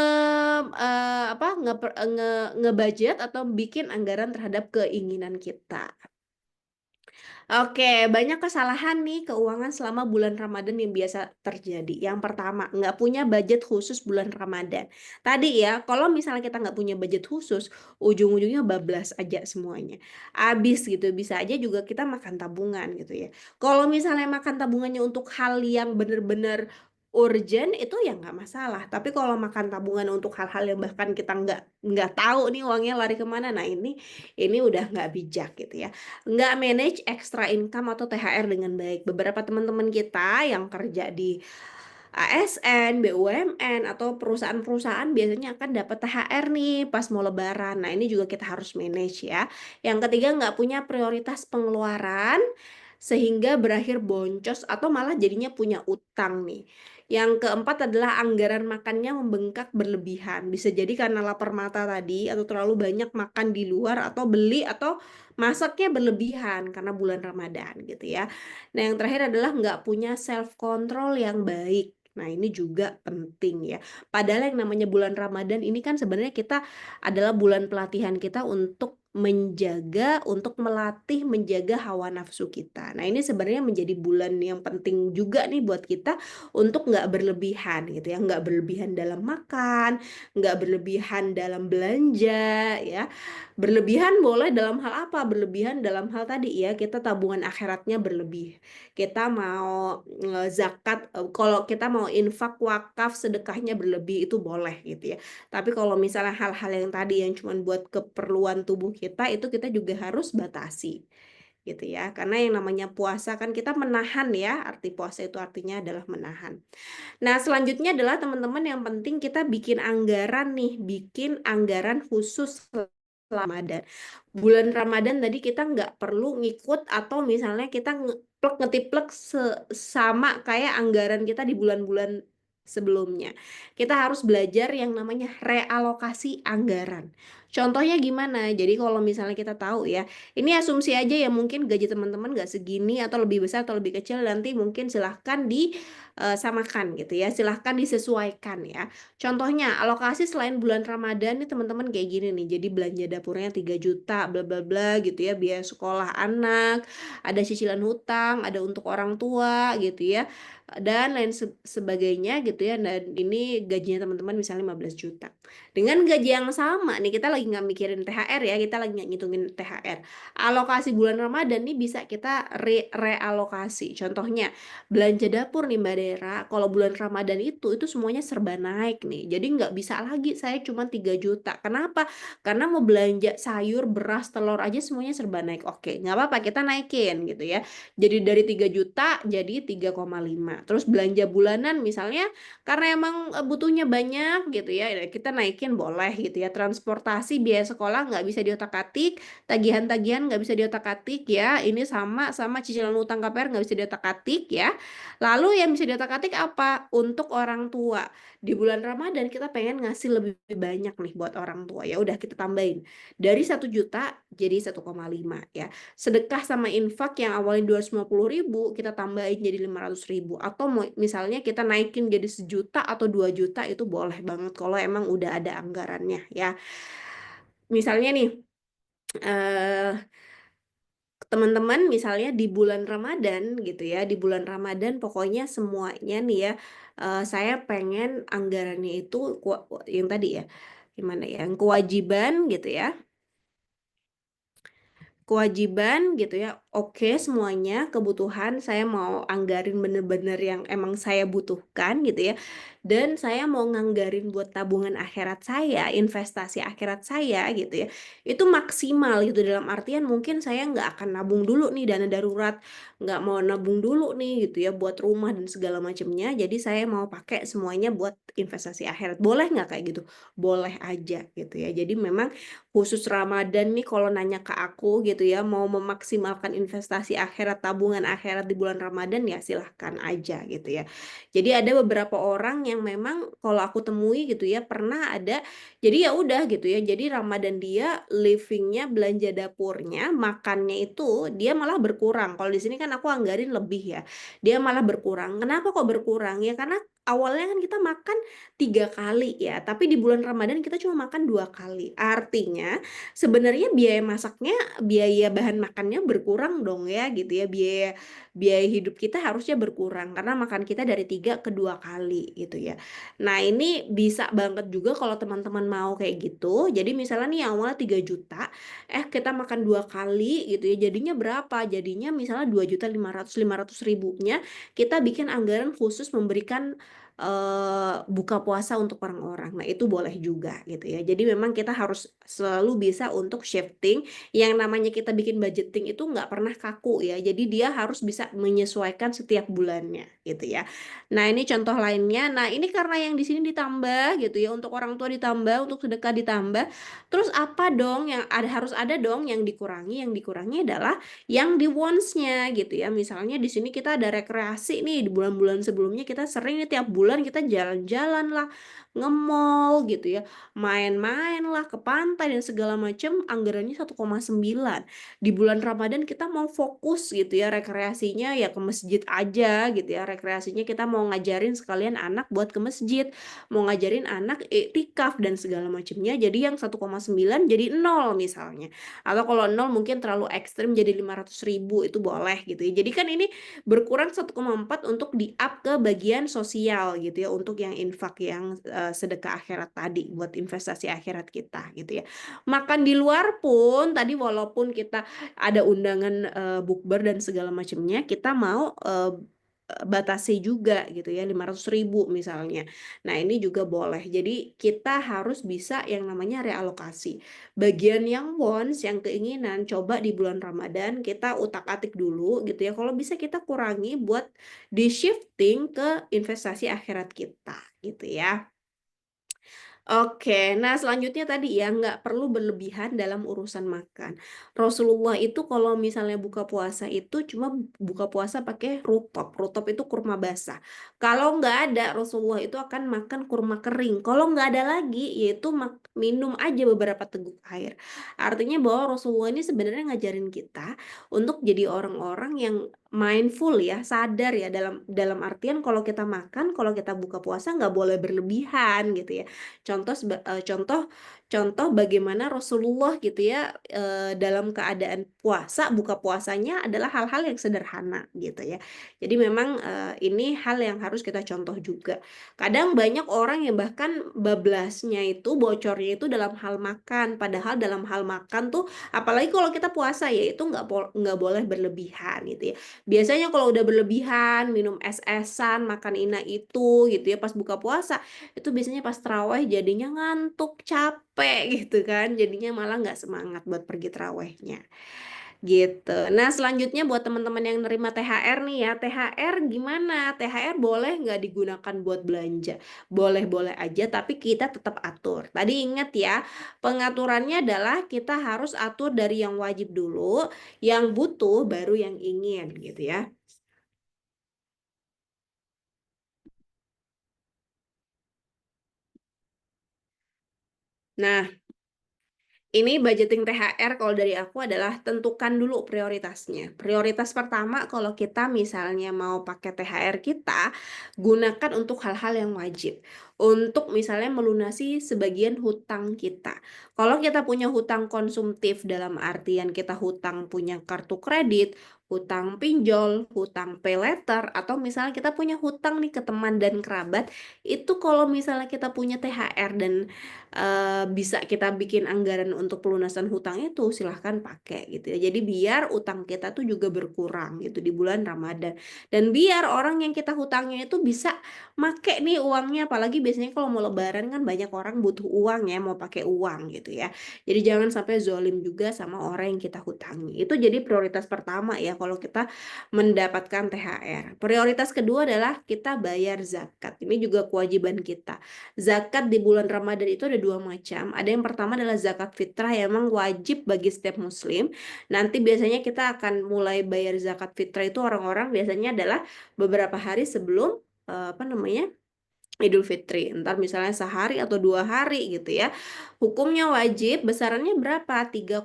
ngebudget atau bikin anggaran terhadap keinginan kita. Oke, banyak kesalahan nih keuangan selama bulan Ramadan yang biasa terjadi. Yang pertama, nggak punya budget khusus bulan Ramadan. Tadi ya, kalau misalnya kita nggak punya budget khusus, ujung-ujungnya bablas aja semuanya. Habis gitu, bisa aja juga kita makan tabungan gitu ya. Kalau misalnya makan tabungannya untuk hal yang benar-benar urgent itu ya nggak masalah. Tapi kalau makan tabungan untuk hal-hal yang bahkan kita nggak tahu nih uangnya lari kemana, nah ini udah nggak bijak gitu ya. Nggak manage extra income atau THR dengan baik. Beberapa teman-teman kita yang kerja di ASN, BUMN, atau perusahaan-perusahaan biasanya akan dapat THR nih pas mau lebaran. Nah, ini juga kita harus manage ya. Yang ketiga, nggak punya prioritas pengeluaran sehingga berakhir boncos atau malah jadinya punya utang nih. Yang keempat adalah anggaran makannya membengkak berlebihan. Bisa jadi karena lapar mata tadi atau terlalu banyak makan di luar atau beli atau masaknya berlebihan karena bulan Ramadan gitu ya. Nah, yang terakhir adalah nggak punya self control yang baik. Nah, ini juga penting ya. Padahal yang namanya bulan Ramadan ini kan sebenarnya kita adalah bulan pelatihan kita untuk menjaga, untuk melatih menjaga hawa nafsu kita. Nah, ini sebenarnya menjadi bulan yang penting juga nih buat kita untuk nggak berlebihan gitu ya. Nggak berlebihan dalam makan, nggak berlebihan dalam belanja ya. Berlebihan boleh dalam hal apa? Berlebihan dalam hal tadi ya, kita tabungan akhiratnya berlebih. Kita mau zakat, kalau kita mau infak, wakaf, sedekahnya berlebih itu boleh gitu ya. Tapi kalau misalnya hal-hal yang tadi yang cuma buat keperluan tubuh kita itu kita juga harus batasi gitu ya. Karena yang namanya puasa kan kita menahan ya, arti puasa itu artinya adalah menahan. Nah, selanjutnya adalah teman-teman yang penting kita bikin anggaran nih, bikin anggaran khusus Ramadan. Bulan Ramadan tadi kita nggak perlu ngikut atau misalnya kita ngetiplek sama kayak anggaran kita di bulan-bulan sebelumnya. Kita harus belajar yang namanya realokasi anggaran. Contohnya gimana? Jadi kalau misalnya kita tahu ya, ini asumsi aja ya mungkin gaji teman-teman nggak segini atau lebih besar atau lebih kecil, nanti mungkin silahkan samakan gitu ya, silahkan disesuaikan ya. Contohnya alokasi selain bulan Ramadan nih teman-teman kayak gini nih, jadi belanja dapurnya 3 juta bla bla bla gitu ya, biaya sekolah anak, ada cicilan hutang, ada untuk orang tua gitu ya, dan lain sebagainya gitu ya. Dan ini gajinya teman-teman misalnya 15 juta. Dengan gaji yang sama nih, kita lagi nggak mikirin THR ya, kita lagi nggak ngitungin THR. Alokasi bulan Ramadan nih bisa kita realokasi. Contohnya belanja dapur nih Mbak Dera, kalau bulan Ramadan itu semuanya serba naik nih. Jadi nggak bisa lagi saya cuma 3 juta. Kenapa? Karena mau belanja sayur, beras, telur aja semuanya serba naik. Oke, nggak apa-apa kita naikin gitu ya. Jadi dari 3 juta jadi 3,5. Terus belanja bulanan misalnya karena emang butuhnya banyak gitu ya, kita naikin dinaikin boleh gitu ya. Transportasi, biaya sekolah nggak bisa diotak-atik, tagihan-tagihan nggak bisa diotak-atik ya. Ini sama cicilan utang KPR nggak bisa diotak-atik ya. Lalu yang bisa diotak-atik apa? Untuk orang tua. Di bulan Ramadan kita pengen ngasih lebih banyak nih buat orang tua. Ya udah kita tambahin dari 1 juta jadi 1,5 ya. Sedekah sama infak yang awalnya 250.000 kita tambahin jadi 500.000, atau misalnya kita naikin jadi 1 juta atau 2 juta, itu boleh banget kalau emang udah ada anggarannya ya. Misalnya nih eh teman-teman misalnya di bulan Ramadan gitu ya, di bulan Ramadan pokoknya semuanya nih ya, saya pengen anggarannya itu yang tadi ya, gimana ya, yang kewajiban gitu ya, kewajiban gitu ya, oke semuanya, kebutuhan saya mau anggarin bener-bener yang emang saya butuhkan gitu ya, dan saya mau nganggarin buat tabungan akhirat saya, investasi akhirat saya gitu ya, itu maksimal gitu. Dalam artian mungkin saya nggak akan nabung dulu nih dana darurat, nggak mau nabung dulu nih gitu ya buat rumah dan segala macamnya, jadi saya mau pakai semuanya buat investasi akhirat. Boleh nggak kayak gitu? Boleh aja gitu ya. Jadi memang khusus Ramadan nih kalau nanya ke aku gitu ya, mau memaksimalkan investasi akhirat, tabungan akhirat di bulan Ramadan, ya silahkan aja gitu ya. Jadi ada beberapa orang yang memang kalau aku temui gitu ya, pernah ada, jadi ya udah gitu ya, jadi Ramadan dia livingnya, belanja dapurnya, makannya itu dia malah berkurang. Kalau di sini kan aku anggarin lebih ya, dia malah berkurang. Kenapa kok berkurang? Ya karena awalnya kan kita makan 3 kali ya, tapi di bulan Ramadan kita cuma makan 2 kali. Artinya sebenarnya biaya masaknya, biaya bahan makannya berkurang dong ya gitu ya, biaya biaya hidup kita harusnya berkurang karena makan kita dari 3 ke 2 kali gitu ya. Nah ini bisa banget juga kalau teman-teman mau kayak gitu. Jadi misalnya nih awalnya 3 juta, kita makan 2 kali gitu ya, jadinya berapa? Jadinya misalnya 2.500.000 ribunya kita bikin anggaran khusus memberikan buka puasa untuk orang-orang. Nah, itu boleh juga gitu ya. Jadi memang kita harus selalu bisa untuk shifting. Yang namanya kita bikin budgeting itu nggak pernah kaku ya. Jadi dia harus bisa menyesuaikan setiap bulannya gitu ya. Nah, ini contoh lainnya. Nah, ini karena yang di sini ditambah gitu ya. Untuk orang tua ditambah, untuk sedekah ditambah. Terus apa dong yang ada, harus ada dong yang dikurangi. Yang dikurangi adalah yang di wants-nya gitu ya. Misalnya di sini kita ada rekreasi nih, di bulan-bulan sebelumnya kita sering nih tiap bulan kita jalan-jalan lah, nge-mall gitu ya, main-main lah ke pantai dan segala macam, anggarannya 1,9. Di bulan Ramadan kita mau fokus gitu ya, rekreasinya ya ke masjid aja gitu ya, rekreasinya kita mau ngajarin sekalian anak buat ke masjid, mau ngajarin anak iktikaf dan segala macamnya, jadi yang 1,9 jadi 0 misalnya. Atau kalau 0 mungkin terlalu ekstrim jadi 500.000, itu boleh gitu ya. Jadi kan ini berkurang 1,4 untuk di-up ke bagian sosial gitu ya, untuk yang infak, yang sedekah akhirat tadi, buat investasi akhirat kita gitu ya. Makan di luar pun tadi walaupun kita ada undangan bukber dan segala macamnya, kita mau batasi juga gitu ya, 500.000 misalnya. Nah ini juga boleh. Jadi kita harus bisa yang namanya realokasi. Bagian yang wants, yang keinginan, coba di bulan Ramadan kita utak-atik dulu gitu ya. Kalau bisa kita kurangi buat di shifting ke investasi akhirat kita gitu ya. Oke, nah selanjutnya tadi ya, nggak perlu berlebihan dalam urusan makan. Rasulullah itu kalau misalnya buka puasa itu cuma buka puasa pakai rutop. Rutop itu kurma basah. Kalau nggak ada, Rasulullah itu akan makan kurma kering. Kalau nggak ada lagi, yaitu minum aja beberapa teguk air. Artinya bahwa Rasulullah ini sebenarnya ngajarin kita untuk jadi orang-orang yang mindful ya, sadar ya, dalam dalam artian kalau kita makan, kalau kita buka puasa nggak boleh berlebihan gitu ya. Contoh bagaimana Rasulullah gitu ya, dalam keadaan puasa, buka puasanya adalah hal-hal yang sederhana gitu ya. Jadi memang ini hal yang harus kita contoh juga. Kadang banyak orang yang bahkan bablasnya itu, bocornya itu dalam hal makan. Padahal dalam hal makan tuh, apalagi kalau kita puasa ya, itu nggak boleh berlebihan gitu ya. Biasanya kalau udah berlebihan, minum es-esan, makan itu gitu ya pas buka puasa, itu biasanya pas taraweh jadinya ngantuk, capek gitu kan, jadinya malah nggak semangat buat pergi tarawehnya. gitu. Nah, selanjutnya buat teman-teman yang nerima THR nih ya, THR gimana? THR boleh nggak digunakan buat belanja? Boleh-boleh aja, tapi kita tetap atur. Tadi ingat ya, pengaturannya adalah kita harus atur dari yang wajib dulu, yang butuh baru yang ingin gitu ya. Nah, ini budgeting THR kalau dari aku adalah tentukan dulu prioritasnya. Prioritas pertama kalau kita misalnya mau pakai THR kita, gunakan untuk hal-hal yang wajib. Untuk misalnya melunasi sebagian hutang kita. Kalau kita punya hutang konsumtif dalam artian kita hutang punya kartu kredit, hutang pinjol, hutang pay letter, atau misalnya kita punya hutang nih ke teman dan kerabat, itu kalau misalnya kita punya THR dan bisa kita bikin anggaran untuk pelunasan hutang itu silahkan pakai gitu ya. Jadi biar utang kita tuh juga berkurang gitu di bulan Ramadan. Dan biar orang yang kita hutangnya itu bisa make nih uangnya. Apalagi biasanya kalau mau lebaran kan banyak orang butuh uang ya, mau pakai uang gitu ya. Jadi jangan sampai zolim juga sama orang yang kita hutangi. Itu jadi prioritas pertama ya kalau kita mendapatkan THR. Prioritas kedua adalah kita bayar zakat. Ini juga kewajiban kita. Zakat di bulan Ramadan itu ada dua macam. Ada yang pertama adalah zakat fitrah yang memang wajib bagi setiap muslim. Nanti biasanya kita akan mulai bayar zakat fitrah itu orang-orang biasanya adalah beberapa hari sebelum apa namanya? Idul Fitri. Ntar misalnya sehari atau 2 hari gitu ya. Hukumnya wajib, besarannya berapa? 3,5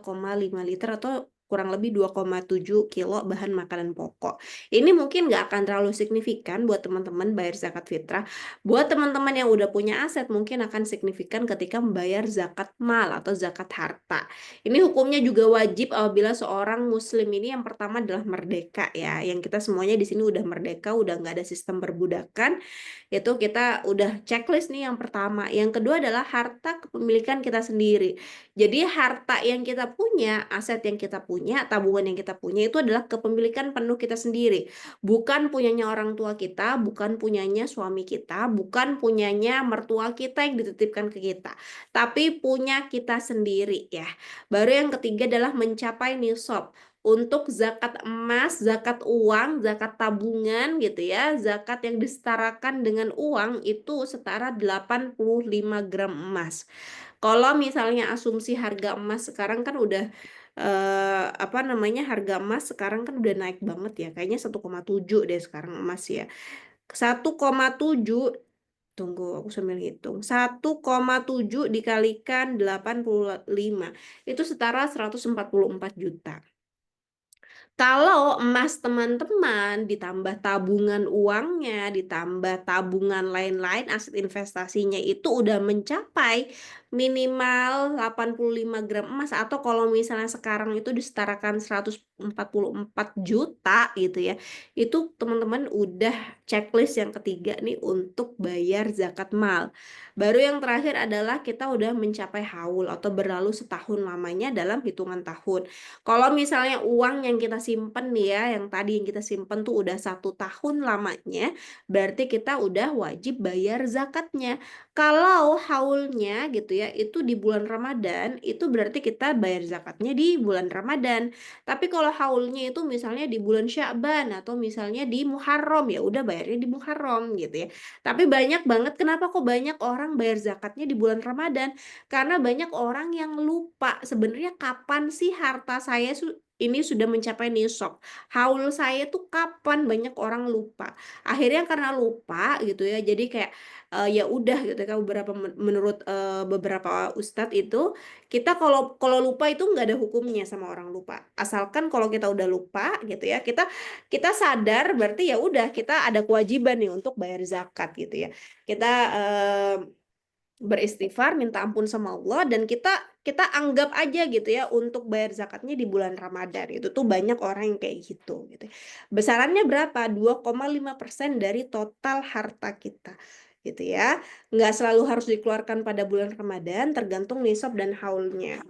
liter atau kurang lebih 2,7 kilo bahan makanan pokok. Ini mungkin nggak akan terlalu signifikan buat teman-teman bayar zakat fitrah. Buat teman-teman yang udah punya aset mungkin akan signifikan ketika membayar zakat mal atau zakat harta. Ini hukumnya juga wajib apabila seorang muslim ini yang pertama adalah merdeka ya. Yang kita semuanya di sini udah merdeka, udah nggak ada sistem perbudakan. Itu kita udah checklist nih yang pertama. Yang kedua adalah harta kepemilikan kita sendiri. Jadi harta yang kita punya, aset yang kita punya, tabungan yang kita punya itu adalah kepemilikan penuh kita sendiri. Bukan punyanya orang tua kita, bukan punyanya suami kita, bukan punyanya mertua kita yang dititipkan ke kita. Tapi punya kita sendiri ya. Baru yang ketiga adalah mencapai nisab untuk zakat emas, zakat uang, zakat tabungan gitu ya. Zakat yang disetarakan dengan uang itu setara 85 gram emas. Kalau misalnya asumsi harga emas sekarang kan udah apa namanya harga emas sekarang kan udah naik banget ya. Kayaknya 1,7 deh sekarang emas ya. 1,7 tunggu aku sambil hitung. 1,7 dikalikan 85 itu setara 144 juta. Kalau emas teman-teman ditambah tabungan uangnya, ditambah tabungan lain-lain, aset investasinya itu udah mencapai minimal 85 gram emas atau kalau misalnya sekarang itu disetarakan 144 juta gitu ya. Itu teman-teman udah checklist yang ketiga nih untuk bayar zakat mal. Baru yang terakhir adalah kita udah mencapai haul atau berlalu setahun lamanya dalam hitungan tahun. Kalau misalnya uang yang kita simpen nih ya, yang tadi yang kita simpen tuh udah 1 tahun lamanya, berarti kita udah wajib bayar zakatnya. Kalau haulnya gitu ya, itu di bulan Ramadan, itu berarti kita bayar zakatnya di bulan Ramadan. Tapi kalau haulnya itu misalnya di bulan Sya'ban atau misalnya di Muharram, ya udah bayarnya di Muharram gitu ya. Tapi banyak banget, kenapa kok banyak orang bayar zakatnya di bulan Ramadan? Karena banyak orang yang lupa sebenarnya kapan sih harta saya ini sudah mencapai nisab. Haul saya tuh kapan, banyak orang lupa. Akhirnya karena lupa gitu ya. Jadi kayak ya udah gitu kan menurut beberapa ustadz itu kita kalau kalau lupa itu nggak ada hukumnya sama orang lupa. Asalkan kalau kita udah lupa gitu ya, kita kita sadar berarti ya udah kita ada kewajiban nih untuk bayar zakat gitu ya. Kita beristighfar, minta ampun sama Allah dan kita anggap aja gitu ya untuk bayar zakatnya di bulan Ramadan. Itu tuh banyak orang yang kayak gitu. Besarannya berapa? 2,5% dari total harta kita. Gitu ya. Nggak selalu harus dikeluarkan pada bulan Ramadan, tergantung nisab dan haulnya.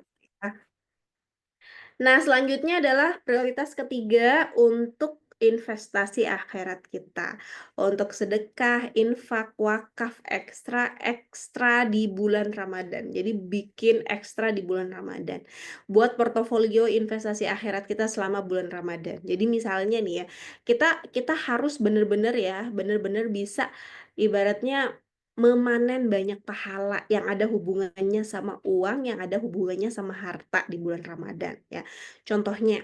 Nah, selanjutnya adalah prioritas ketiga untuk investasi akhirat kita, untuk sedekah, infak, wakaf, ekstra di bulan Ramadan. Jadi bikin ekstra di bulan Ramadan. Buat portofolio investasi akhirat kita selama bulan Ramadan. Jadi misalnya nih ya, kita harus bener-bener ya, bener-bener bisa ibaratnya memanen banyak pahala yang ada hubungannya sama uang, yang ada hubungannya sama harta di bulan Ramadan ya. Contohnya,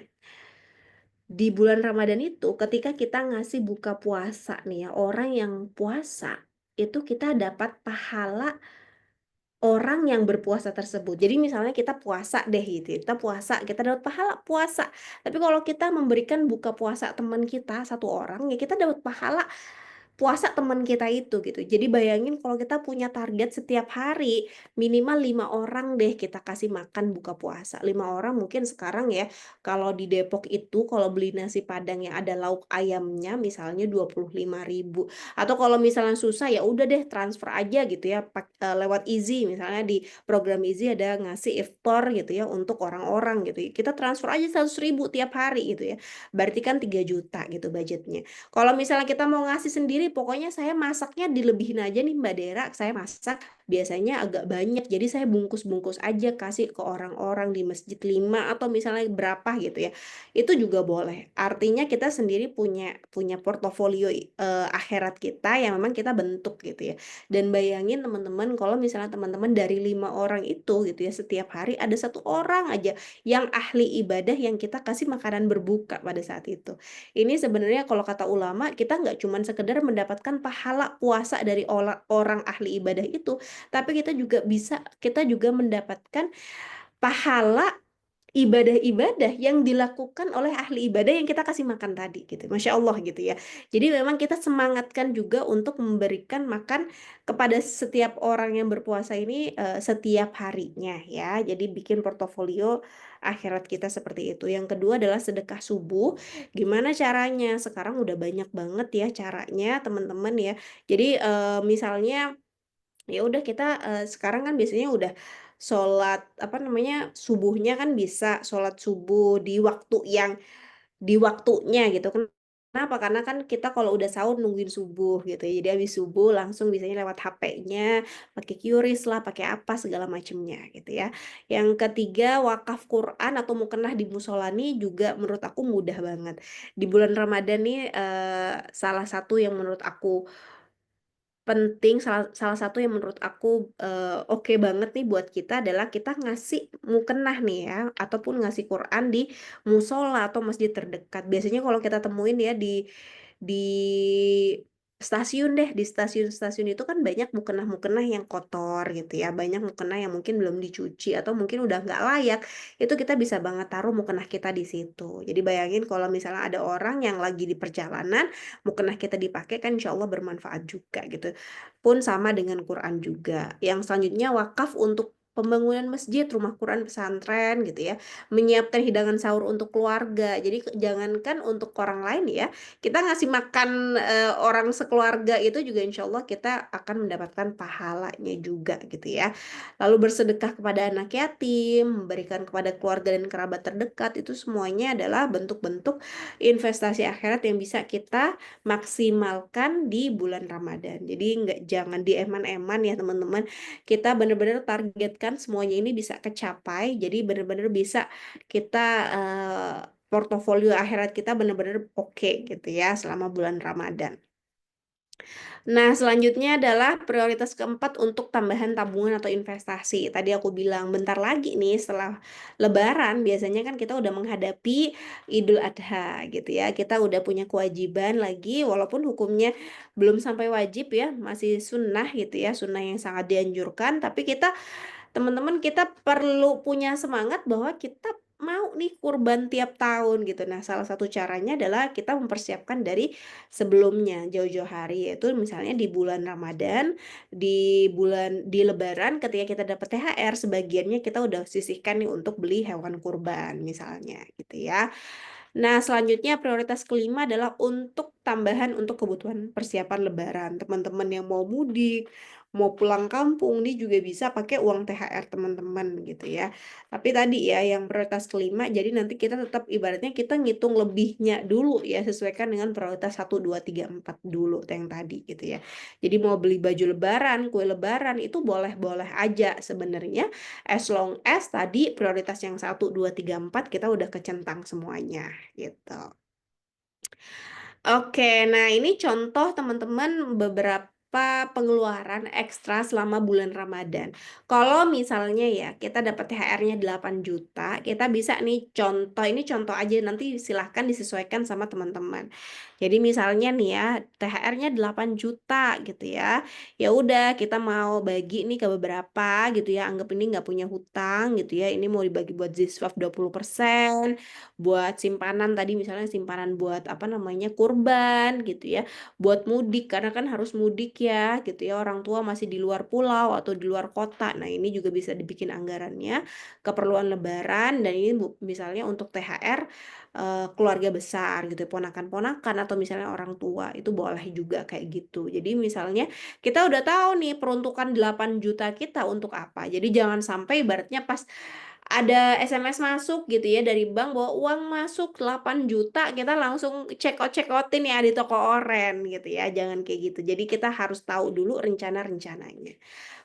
di bulan Ramadan itu ketika kita ngasih buka puasa nih ya, orang yang puasa itu kita dapat pahala orang yang berpuasa tersebut. Jadi misalnya kita puasa deh gitu, kita puasa, kita dapat pahala puasa. Tapi kalau kita memberikan buka puasa teman kita satu orang, ya kita dapat pahala puasa teman kita itu gitu. Jadi bayangin kalau kita punya target setiap hari minimal 5 orang deh kita kasih makan buka puasa. 5 orang mungkin sekarang ya, kalau di Depok itu kalau beli nasi Padang yang ada lauk ayamnya misalnya 25.000. Atau kalau misalnya susah ya udah deh transfer aja gitu ya, lewat Easy, misalnya di program Easy ada ngasih iftar gitu ya untuk orang-orang gitu ya. Kita transfer aja 100.000 tiap hari gitu ya. Berarti kan 3 juta gitu budgetnya. Kalau misalnya kita mau ngasih sendiri, pokoknya saya masaknya dilebihin aja nih Mbak Dera. Saya masak biasanya agak banyak, jadi saya bungkus-bungkus aja kasih ke orang-orang di masjid 5 atau misalnya berapa gitu ya. Itu juga boleh. Artinya kita sendiri punya punya portofolio akhirat kita yang memang kita bentuk gitu ya. Dan bayangin teman-teman kalau misalnya teman-teman dari 5 orang itu gitu ya, setiap hari ada satu orang aja yang ahli ibadah yang kita kasih makanan berbuka pada saat itu. Ini sebenarnya kalau kata ulama, kita nggak cuma sekedar mendapatkan pahala puasa dari orang ahli ibadah itu, tapi kita juga mendapatkan pahala ibadah-ibadah yang dilakukan oleh ahli ibadah yang kita kasih makan tadi gitu. Masya Allah gitu ya. Jadi memang kita semangatkan juga untuk memberikan makan kepada setiap orang yang berpuasa ini setiap harinya ya. Jadi bikin portofolio akhirat kita seperti itu. Yang kedua adalah sedekah subuh. Gimana caranya? Sekarang udah banyak banget ya caranya teman-teman ya. Jadi misalnya ya udah kita sekarang kan biasanya udah sholat apa namanya subuhnya kan bisa sholat subuh di waktunya gitu kan. Kenapa? Karena kan kita kalau udah sahur nungguin subuh gitu ya. Jadi habis subuh langsung biasanya lewat HP-nya, pakai QRIS lah, pakai apa segala macemnya gitu ya. Yang ketiga wakaf Quran atau mukenah di musola nih juga menurut aku mudah banget. Di bulan Ramadan nih salah satu yang menurut aku penting, salah salah satu yang menurut aku oke banget nih buat kita adalah kita ngasih mukenah nih ya ataupun ngasih Quran di musola atau masjid terdekat. Biasanya kalau kita temuin ya di stasiun deh, di stasiun-stasiun itu kan banyak mukenah-mukenah yang kotor gitu ya, banyak mukenah yang mungkin belum dicuci atau mungkin udah nggak layak, itu kita bisa banget taruh mukenah kita di situ. Jadi bayangin kalau misalnya ada orang yang lagi di perjalanan, mukenah kita dipakai kan insya Allah bermanfaat juga gitu. Pun sama dengan Quran juga. Yang selanjutnya wakaf untuk pembangunan masjid, rumah Quran, pesantren gitu ya, menyiapkan hidangan sahur untuk keluarga. Jadi jangankan untuk orang lain ya, kita ngasih makan orang sekeluarga itu juga insya Allah kita akan mendapatkan pahalanya juga gitu ya. Lalu bersedekah kepada anak yatim, memberikan kepada keluarga dan kerabat terdekat, itu semuanya adalah bentuk-bentuk investasi akhirat yang bisa kita maksimalkan di bulan Ramadan. Jadi jangan dieman-eman ya teman-teman. Kita benar-benar targetkan semuanya ini bisa kecapai. Jadi benar-benar bisa kita portofolio akhirat kita benar-benar oke gitu ya selama bulan Ramadan. Nah, selanjutnya adalah prioritas keempat untuk tambahan tabungan atau investasi. Tadi aku bilang bentar lagi nih setelah Lebaran biasanya kan kita udah menghadapi Idul Adha gitu ya. Kita udah punya kewajiban lagi walaupun hukumnya belum sampai wajib ya, masih sunnah gitu ya, sunnah yang sangat dianjurkan. Tapi teman-teman kita perlu punya semangat bahwa kita mau nih kurban tiap tahun gitu. Nah, salah satu caranya adalah kita mempersiapkan dari sebelumnya jauh-jauh hari yaitu misalnya di bulan Ramadan, di Lebaran ketika kita dapat THR sebagiannya kita udah sisihkan nih untuk beli hewan kurban misalnya gitu ya. Nah, selanjutnya prioritas kelima adalah untuk tambahan untuk kebutuhan persiapan Lebaran. Teman-teman yang mau mudik, mau pulang kampung, dia juga bisa pakai uang THR teman-teman gitu ya. Tapi tadi ya yang prioritas kelima, jadi nanti kita tetap ibaratnya kita ngitung lebihnya dulu ya, sesuaikan dengan prioritas 1, 2, 3, 4 dulu yang tadi gitu ya. Jadi mau beli baju lebaran, kue lebaran itu boleh-boleh aja sebenarnya, as long as tadi prioritas yang 1, 2, 3, 4 kita udah kecentang semuanya gitu. Oke, nah ini contoh teman-teman beberapa pengeluaran ekstra selama bulan Ramadan. Kalau misalnya ya kita dapat THR-nya 8 juta, kita bisa nih contoh, ini contoh aja nanti silahkan disesuaikan sama teman-teman. Jadi misalnya nih ya THR-nya 8 juta gitu ya. Ya udah kita mau bagi nih ke beberapa gitu ya. Anggap ini nggak punya hutang gitu ya. Ini mau dibagi buat Ziswaf 20%, buat simpanan tadi misalnya simpanan buat apa namanya kurban gitu ya, buat mudik karena kan harus mudik ya gitu ya, orang tua masih di luar pulau atau di luar kota. Nah, ini juga bisa dibikin anggarannya keperluan lebaran dan ini misalnya untuk THR keluarga besar gitu, ponakan-ponakan atau misalnya orang tua itu boleh juga kayak gitu. Jadi misalnya kita udah tahu nih peruntukan 8 juta kita untuk apa. Jadi jangan sampai ibaratnya pas ada SMS masuk gitu ya dari bank bahwa uang masuk 8 juta kita langsung cekot-cekotin ya di toko oren gitu ya, jangan kayak gitu. Jadi kita harus tahu dulu rencana-rencananya.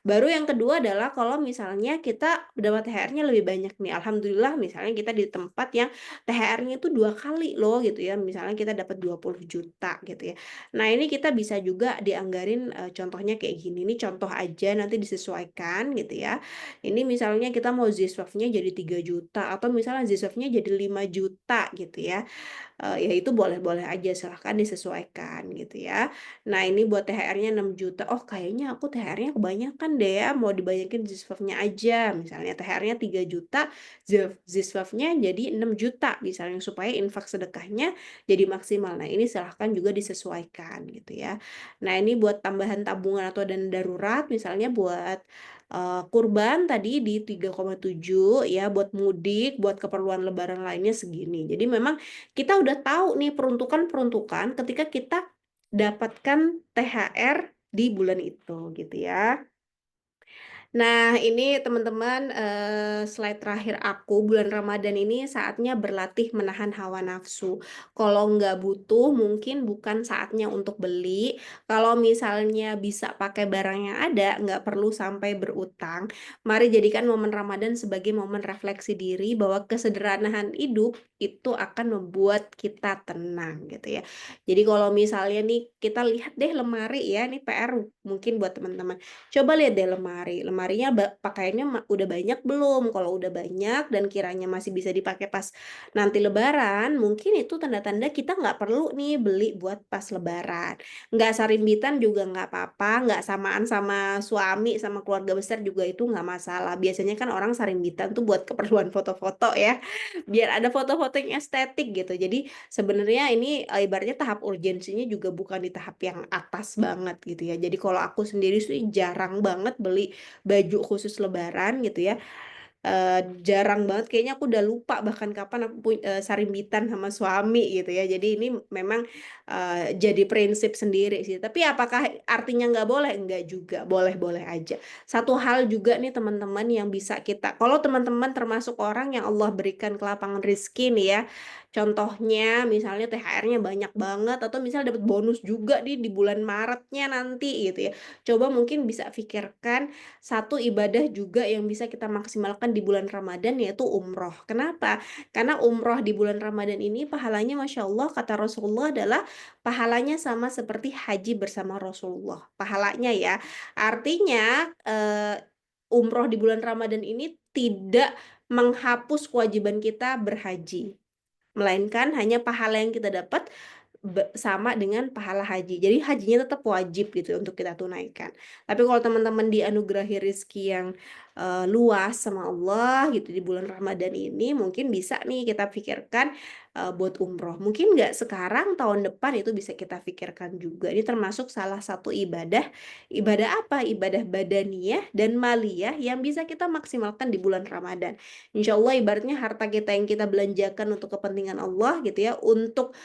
Baru yang kedua adalah kalau misalnya kita dapat THR-nya lebih banyak nih, alhamdulillah misalnya kita di tempat yang THR-nya itu 2 kali loh gitu ya, misalnya kita dapat 20 juta gitu ya. Nah ini kita bisa juga dianggarin, contohnya kayak gini, ini contoh aja nanti disesuaikan gitu ya. Ini misalnya kita mau Ziswaf-nya jadi 3 juta atau misalnya Ziswaf-nya jadi 5 juta gitu ya. Ya itu boleh-boleh aja silahkan disesuaikan gitu ya. Nah ini buat THR-nya 6 juta, oh kayaknya aku THR-nya kebanyakan deh ya, mau dibanyakin Ziswaf-nya aja. Misalnya THR-nya 3 juta, Ziswaf-nya jadi 6 juta misalnya supaya infak sedekahnya jadi maksimal. Nah ini silahkan juga disesuaikan gitu ya. Nah ini buat tambahan tabungan atau dana darurat misalnya buat kurban tadi di 3,7 ya, buat mudik, buat keperluan lebaran lainnya segini. Jadi memang kita udah tahu nih peruntukan-peruntukan ketika kita dapatkan THR di bulan itu gitu ya. Nah, ini teman-teman, slide terakhir aku, bulan Ramadan ini saatnya berlatih menahan hawa nafsu. Kalau nggak butuh, mungkin bukan saatnya untuk beli. Kalau misalnya bisa pakai barang yang ada, nggak perlu sampai berutang. Mari jadikan momen Ramadan sebagai momen refleksi diri bahwa kesederhanaan hidup itu akan membuat kita tenang gitu ya. Jadi kalau misalnya nih kita lihat deh lemari ya, ini PR mungkin buat teman-teman. Coba lihat deh lemari, lemarinya pakaiannya udah banyak belum? Kalau udah banyak dan kiranya masih bisa dipakai pas nanti lebaran, mungkin itu tanda-tanda kita nggak perlu nih beli buat pas lebaran. Nggak sarimbitan juga nggak apa-apa, nggak samaan sama suami, sama keluarga besar juga itu nggak masalah. Biasanya kan orang sarimbitan tuh buat keperluan foto-foto ya, biar ada foto-foto yang estetik gitu. Jadi sebenarnya ini ibaratnya tahap urgensinya juga bukan di tahap yang atas banget gitu ya. Jadi kalau aku sendiri sih jarang banget beli baju khusus lebaran gitu ya. Jarang banget kayaknya aku udah lupa bahkan kapan aku sarimbitan sama suami gitu ya. Jadi ini memang, jadi prinsip sendiri sih. Tapi apakah artinya nggak boleh? Enggak juga, boleh-boleh aja. Satu hal juga nih teman-teman yang bisa kita kalau teman-teman termasuk orang yang Allah berikan kelapangan rezeki nih ya, contohnya misalnya THR-nya banyak banget atau misalnya dapat bonus juga nih di bulan Maretnya nanti gitu ya. Coba mungkin bisa pikirkan satu ibadah juga yang bisa kita maksimalkan di bulan Ramadan yaitu umroh. Kenapa? Karena umroh di bulan Ramadan ini pahalanya Masya Allah kata Rasulullah adalah pahalanya sama seperti haji bersama Rasulullah. Pahalanya ya. Artinya umroh di bulan Ramadan ini tidak menghapus kewajiban kita berhaji. Melainkan hanya pahala yang kita dapat sama dengan pahala haji. Jadi hajinya tetap wajib gitu untuk kita tunaikan. Tapi kalau teman-teman dianugerahi rezeki yang luas sama Allah gitu di bulan Ramadan ini, mungkin bisa nih kita pikirkan buat umroh. Mungkin nggak sekarang, tahun depan itu bisa kita pikirkan juga. Ini termasuk salah satu ibadah. Ibadah apa? Ibadah badaniyah dan maliyah yang bisa kita maksimalkan di bulan Ramadan. Insya Allah ibaratnya harta kita yang kita belanjakan untuk kepentingan Allah gitu ya, untuk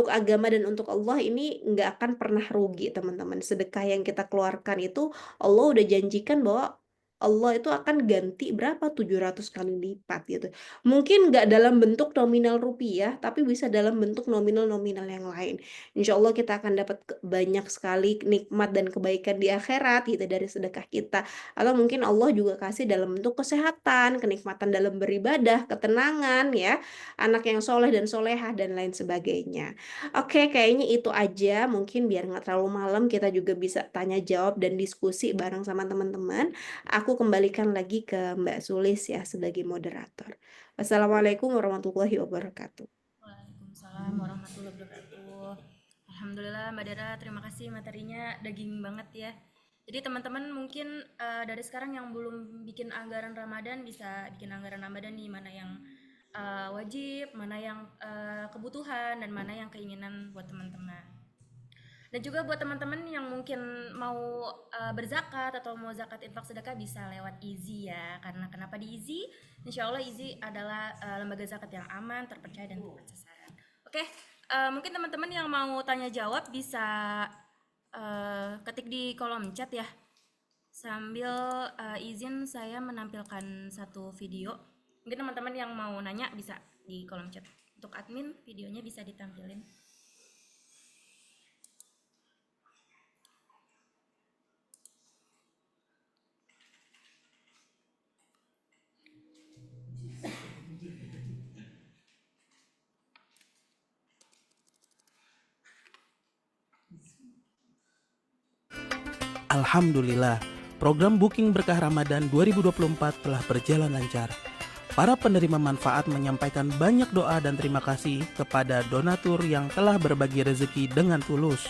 agama dan untuk Allah, ini nggak akan pernah rugi teman-teman. Sedekah yang kita keluarkan itu Allah udah janjikan bahwa Allah itu akan ganti berapa? 700 kali lipat gitu. Mungkin nggak dalam bentuk nominal rupiah, tapi bisa dalam bentuk nominal-nominal yang lain. Insya Allah kita akan dapat banyak sekali nikmat dan kebaikan di akhirat gitu dari sedekah kita. Atau mungkin Allah juga kasih dalam bentuk kesehatan, kenikmatan dalam beribadah, ketenangan ya, anak yang soleh dan solehah dan lain sebagainya. Oke, kayaknya itu aja. Mungkin biar nggak terlalu malam, kita juga bisa tanya jawab dan diskusi bareng sama teman-teman. Aku kembalikan lagi ke Mbak Sulis ya sebagai moderator. Wassalamualaikum warahmatullahi wabarakatuh. Waalaikumsalam warahmatullahi wabarakatuh. Alhamdulillah Mbak Dara, terima kasih materinya daging banget ya. Jadi teman-teman mungkin dari sekarang yang belum bikin anggaran Ramadan bisa bikin anggaran Ramadan nih, mana yang wajib, mana yang kebutuhan, dan mana yang keinginan buat teman-teman. Dan juga buat teman-teman yang mungkin mau berzakat atau mau zakat infak sedekah bisa lewat Easy ya. Karena kenapa di Easy? Insya Allah Easy adalah lembaga zakat yang aman, terpercaya, dan tepat sasaran. Oke, mungkin teman-teman yang mau tanya jawab bisa ketik di kolom chat ya. Sambil izin saya menampilkan satu video. Mungkin teman-teman yang mau nanya bisa di kolom chat. Untuk admin, videonya bisa ditampilin. Alhamdulillah, program Booking Berkah Ramadan 2024 telah berjalan lancar. Para penerima manfaat menyampaikan banyak doa dan terima kasih kepada donatur yang telah berbagi rezeki dengan tulus.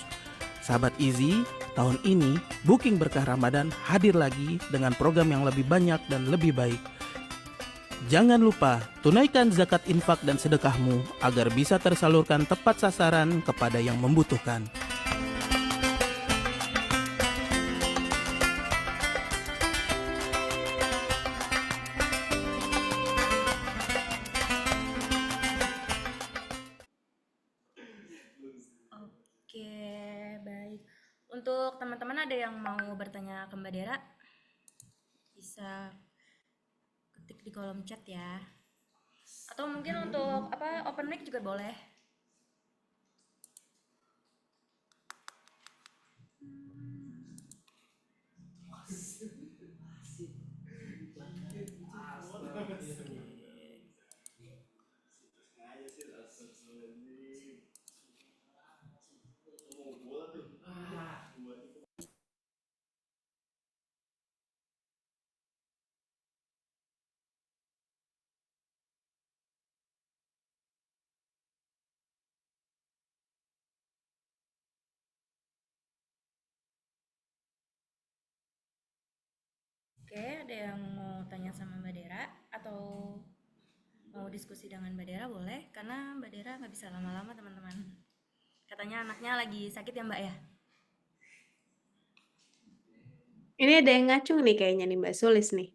Sahabat Easy, tahun ini Booking Berkah Ramadan hadir lagi dengan program yang lebih banyak dan lebih baik. Jangan lupa, tunaikan zakat infak dan sedekahmu agar bisa tersalurkan tepat sasaran kepada yang membutuhkan. Oke, baik. Untuk teman-teman ada yang mau bertanya ke Mbak Dera, bisa ketik di kolom chat ya. Atau mungkin untuk open mic juga boleh. Oke, ada yang mau tanya sama Mbak Dera atau mau diskusi dengan Mbak Dera boleh, karena Mbak Dera nggak bisa lama-lama teman-teman. Katanya anaknya lagi sakit ya Mbak ya? Ini ada yang ngacung nih kayaknya nih Mbak Sulis nih.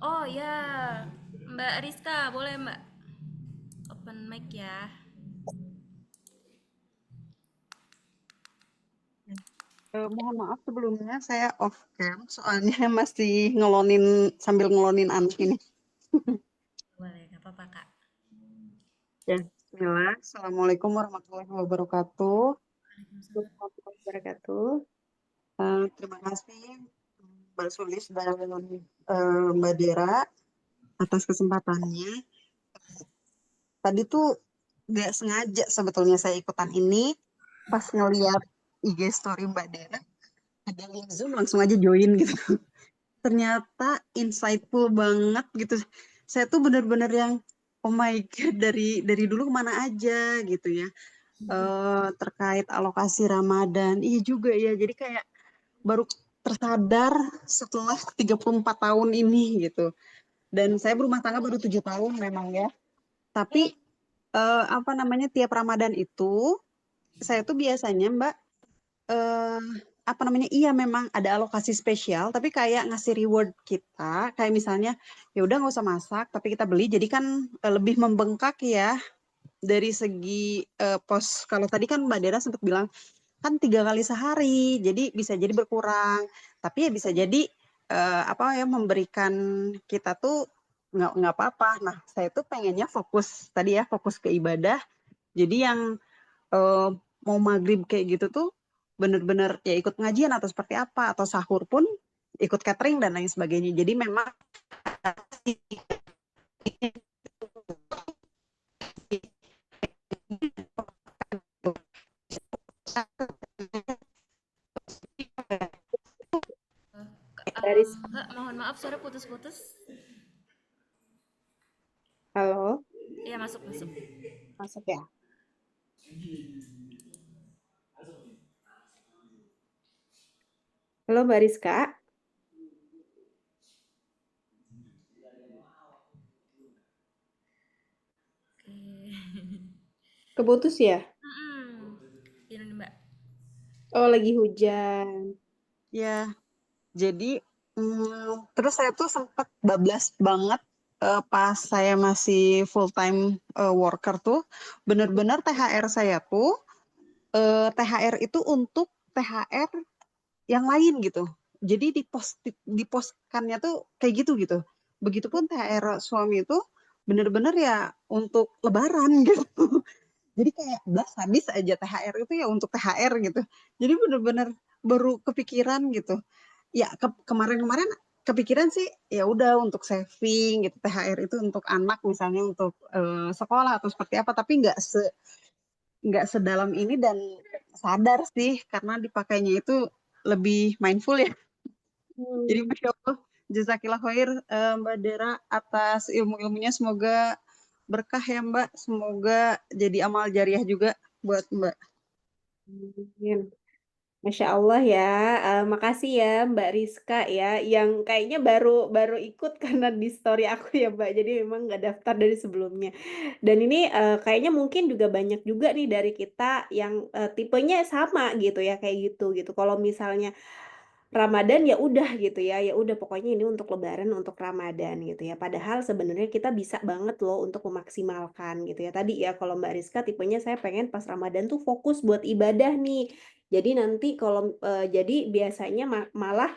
Oh ya, Mbak Rizka boleh Mbak open mic ya. Mohon maaf sebelumnya saya off cam soalnya masih sambil ngelonin anak ini. Boleh, nggak apa-apa Kak. Ya, bismillah. Assalamualaikum warahmatullahi wabarakatuh. Waalaikumsalam. Warahmatullahi wabarakatuh. Terima kasih Mbak Sulis dan Mbak Dera atas kesempatannya. Tadi tuh nggak sengaja sebetulnya saya ikutan ini, pas ngeliat IG story Mbak Dera ada link Zoom, langsung aja join gitu. Ternyata insightful banget gitu. Saya tuh bener-bener yang oh my god, dari dulu kemana aja gitu ya. Terkait alokasi Ramadan, iya juga ya. Jadi kayak baru tersadar setelah 34 tahun ini gitu. Dan saya berumah tangga baru 7 tahun memang ya. Tapi apa namanya, tiap Ramadan itu saya tuh biasanya Mbak, eh apa namanya, iya memang ada alokasi spesial, tapi kayak ngasih reward kita, kayak misalnya ya udah nggak usah masak, tapi kita beli, jadi kan lebih membengkak ya dari segi pos. Kalau tadi kan Mbak Dera sempat bilang kan 3 kali sehari, jadi bisa jadi berkurang, tapi ya bisa jadi apa ya, memberikan kita tuh nggak apa-apa. Nah, saya tuh pengennya fokus tadi ya, fokus ke ibadah. Jadi yang eh, mau maghrib kayak gitu tuh bener-bener ya ikut ngajian atau seperti apa, atau sahur pun ikut catering dan lain sebagainya. Jadi memang Baris, Kak, mohon maaf suara putus-putus. halo, Iya, masuk masuk. masuk ya. Halo Mbak Rizka, Oke. keputus ya? Ini nih, Mbak. Oh, lagi hujan. ya, jadi terus saya tuh sempat bablas banget pas saya masih full time worker tuh, bener-bener THR saya tuh THR itu untuk THR yang lain gitu. Jadi diposkannya tuh kayak gitu. Begitupun THR suami itu bener-bener ya untuk Lebaran gitu. Jadi kayak belas habis aja THR itu ya untuk THR gitu. Jadi bener-bener baru kepikiran gitu. Ya kemarin-kemarin kepikiran sih ya udah untuk saving gitu, THR itu untuk anak misalnya, untuk sekolah atau seperti apa, tapi nggak sedalam ini. Dan sadar sih karena dipakainya itu lebih mindful ya. Jadi Masya Allah, jazakillah khair Mbak Dera atas ilmu-ilmunya, semoga berkah ya Mbak, semoga jadi amal jariah juga buat Mbak. Amin. Masya Allah ya, makasih ya Mbak Rizka ya, yang kayaknya baru baru ikut karena di story aku ya Mbak, jadi memang nggak daftar dari sebelumnya. Dan ini kayaknya mungkin juga banyak juga nih dari kita yang tipenya sama gitu ya, kayak gitu gitu. Kalau misalnya Ramadan ya udah gitu ya udah pokoknya ini untuk Lebaran, untuk Ramadan gitu ya. Padahal sebenarnya kita bisa banget loh untuk memaksimalkan gitu ya. Tadi ya kalau Mbak Rizka tipenya saya pengen pas Ramadan tuh fokus buat ibadah nih. Jadi nanti kalau jadi biasanya malah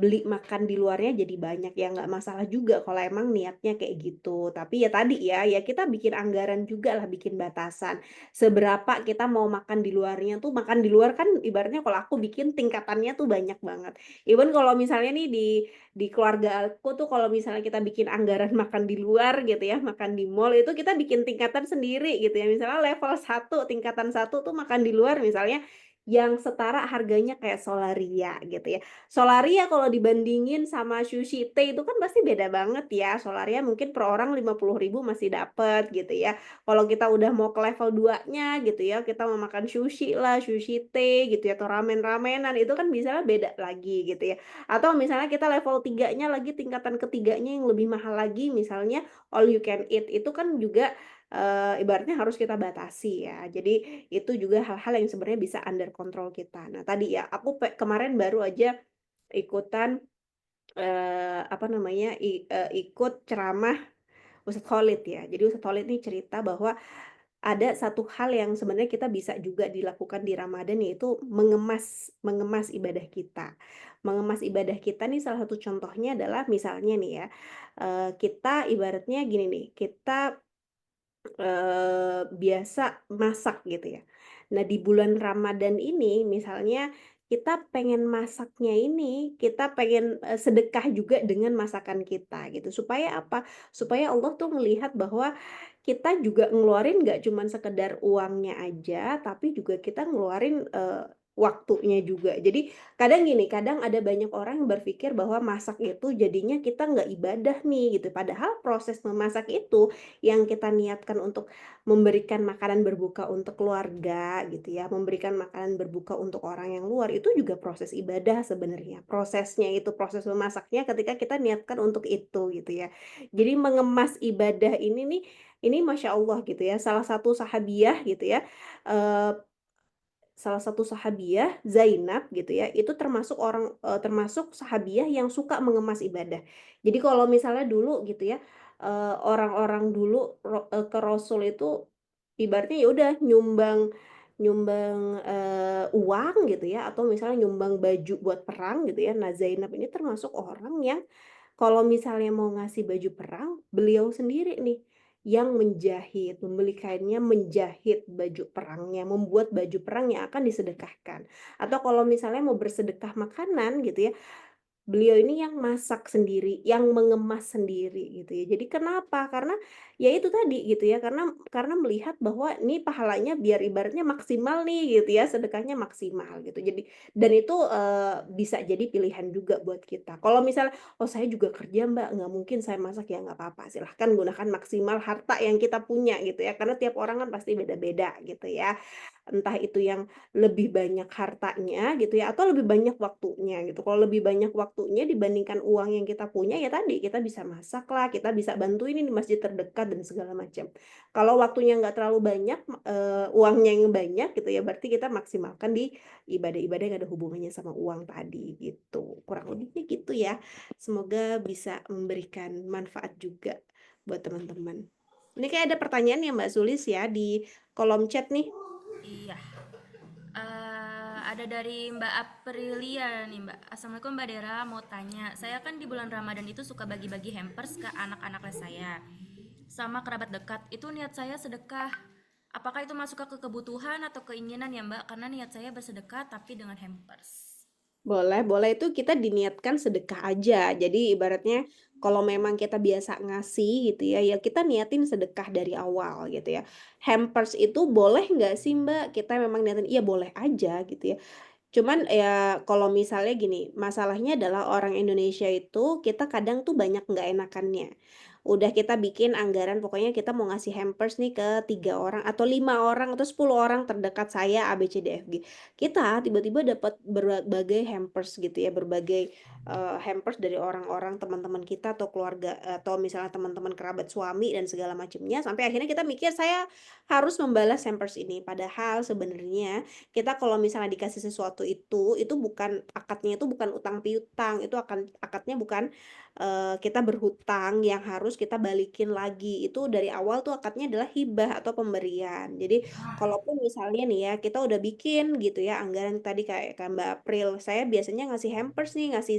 beli makan di luarnya jadi banyak ya, nggak masalah juga kalau emang niatnya kayak gitu. Tapi ya tadi ya kita bikin anggaran juga lah, bikin batasan seberapa kita mau makan di luarnya. Tuh makan di luar kan ibaratnya kalau aku bikin tingkatannya tuh banyak banget. Even kalau misalnya nih di keluarga aku tuh kalau misalnya kita bikin anggaran makan di luar gitu ya, makan di mall itu kita bikin tingkatan sendiri gitu ya. Misalnya level 1, tingkatan 1 tuh makan di luar misalnya yang setara harganya kayak Solaria gitu ya. Solaria kalau dibandingin sama Sushi Tei itu kan pasti beda banget ya. Solaria mungkin per orang 50.000 masih dapet gitu ya. Kalau kita udah mau ke level 2-nya gitu ya, kita mau makan sushi lah, sushi teh gitu ya, atau ramen-ramenan, itu kan misalnya beda lagi gitu ya. Atau misalnya kita level 3-nya lagi, tingkatan ketiganya yang lebih mahal lagi, misalnya all you can eat, itu kan juga ibaratnya harus kita batasi ya. Jadi itu juga hal-hal yang sebenarnya bisa under control kita. Nah tadi ya, aku kemarin baru aja ikutan apa namanya ikut ceramah Ustadz Khalid ya. Jadi Ustadz Khalid ini cerita bahwa ada satu hal yang sebenarnya kita bisa juga dilakukan di Ramadan, yaitu mengemas mengemas ibadah kita. Mengemas ibadah kita nih salah satu contohnya adalah misalnya nih ya, kita ibaratnya gini nih, kita biasa masak gitu ya. Nah, di bulan Ramadan ini misalnya kita pengen masaknya ini, kita pengen, sedekah juga dengan masakan kita gitu. Supaya apa? Supaya Allah tuh melihat bahwa kita juga ngeluarin nggak cuman sekedar uangnya aja, tapi juga kita ngeluarin, waktunya juga. Jadi kadang gini, kadang ada banyak orang yang berpikir bahwa masak itu jadinya kita nggak ibadah nih gitu. Padahal proses memasak itu yang kita niatkan untuk memberikan makanan berbuka untuk keluarga gitu ya, memberikan makanan berbuka untuk orang yang luar itu juga proses ibadah sebenarnya. Prosesnya itu, proses memasaknya ketika kita niatkan untuk itu gitu ya. Jadi mengemas ibadah ini Masya Allah gitu ya, salah satu sahabiah gitu ya, eee, salah satu sahabiah, Zainab gitu ya, itu termasuk sahabiah yang suka mengemas ibadah. Jadi kalau misalnya dulu gitu ya, orang-orang dulu ke Rasul itu ibaratnya ya udah nyumbang nyumbang, uang gitu ya, atau misalnya nyumbang baju buat perang gitu ya. Nah, Zainab ini termasuk orang yang kalau misalnya mau ngasih baju perang, beliau sendiri nih yang menjahit, membeli kainnya, menjahit baju perangnya, membuat baju perang yang akan disedekahkan. Atau kalau misalnya mau bersedekah makanan gitu ya, beliau ini yang masak sendiri, yang mengemas sendiri gitu ya. Jadi kenapa? Karena ya itu tadi gitu ya, karena melihat bahwa ini pahalanya biar ibaratnya maksimal nih gitu ya, sedekahnya maksimal gitu. Jadi dan itu, bisa jadi pilihan juga buat kita. Kalau misalnya, "Oh saya juga kerja Mbak, nggak mungkin saya masak." Ya nggak apa-apa, silahkan gunakan maksimal harta yang kita punya gitu ya, karena tiap orang kan pasti beda-beda gitu ya. Entah itu yang lebih banyak hartanya gitu ya, atau lebih banyak waktunya gitu. Kalau lebih banyak waktunya dibandingkan uang yang kita punya, ya tadi, kita bisa masak lah, kita bisa bantuin ini di masjid terdekat dan segala macam. Kalau waktunya nggak terlalu banyak, uangnya yang banyak gitu ya, berarti kita maksimalkan di ibadah-ibadah yang ada hubungannya sama uang tadi gitu. Kurang lebihnya gitu ya. Semoga bisa memberikan manfaat juga buat teman-teman. Ini kayak ada pertanyaan ya Mbak Sulis ya di kolom chat nih. Iya. Ada dari Mbak Aprilia nih Mbak. Assalamualaikum Mbak Dera, mau tanya. Saya kan di bulan Ramadan itu suka bagi-bagi hampers ke anak-anak les saya sama kerabat dekat. Itu niat saya sedekah. Apakah itu masuk ke kebutuhan atau keinginan ya Mbak? Karena niat saya bersedekah tapi dengan hampers. Boleh, boleh itu kita diniatkan sedekah aja. Jadi ibaratnya kalau memang kita biasa ngasih gitu ya, ya kita niatin sedekah dari awal gitu ya. Hampers itu boleh nggak sih Mbak? Kita memang niatin, iya boleh aja gitu ya. Cuman ya kalau misalnya gini, masalahnya adalah orang Indonesia itu kita kadang tuh banyak nggak enakannya. Udah kita bikin anggaran pokoknya kita mau ngasih hampers nih ke 3 orang atau 5 orang atau 10 orang terdekat saya A B C D F G. Kita tiba-tiba dapat berbagai hampers gitu ya, berbagai hampers dari orang-orang teman-teman kita atau keluarga atau misalnya teman-teman kerabat suami dan segala macamnya sampai akhirnya kita mikir saya harus membalas hampers ini. Padahal sebenarnya kita kalau misalnya dikasih sesuatu itu bukan akadnya itu bukan utang piutang, itu akadnya bukan kita berhutang yang harus kita balikin lagi. Itu dari awal tuh akadnya adalah hibah atau pemberian. Jadi kalaupun misalnya nih ya kita udah bikin gitu ya anggaran tadi kayak Mbak April, saya biasanya ngasih hampers nih, ngasih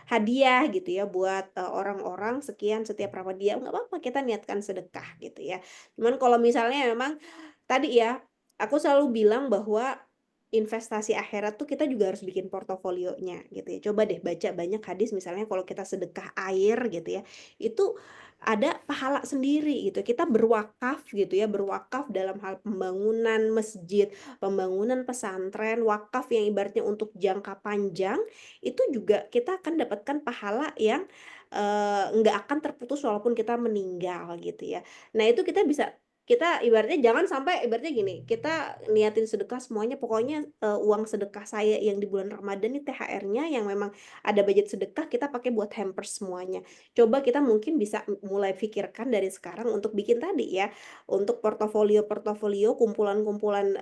hadiah gitu ya buat orang-orang sekian setiap Ramadan. Nggak apa-apa kita niatkan sedekah gitu ya. Cuman kalau misalnya memang tadi ya aku selalu bilang bahwa investasi akhirat tuh kita juga harus bikin portofolionya gitu ya. Coba deh baca banyak hadis misalnya kalau kita sedekah air gitu ya, itu ada pahala sendiri gitu. Kita berwakaf gitu ya, berwakaf dalam hal pembangunan masjid, pembangunan pesantren, wakaf yang ibaratnya untuk jangka panjang, itu juga kita akan dapatkan pahala yang nggak akan terputus walaupun kita meninggal gitu ya. Nah itu kita ibaratnya jangan sampai ibaratnya gini, kita niatin sedekah semuanya pokoknya uang sedekah saya yang di bulan Ramadan nih THR-nya yang memang ada budget sedekah kita pakai buat hampers semuanya. Coba kita mungkin bisa mulai pikirkan dari sekarang untuk bikin tadi ya, untuk portofolio-portofolio, kumpulan-kumpulan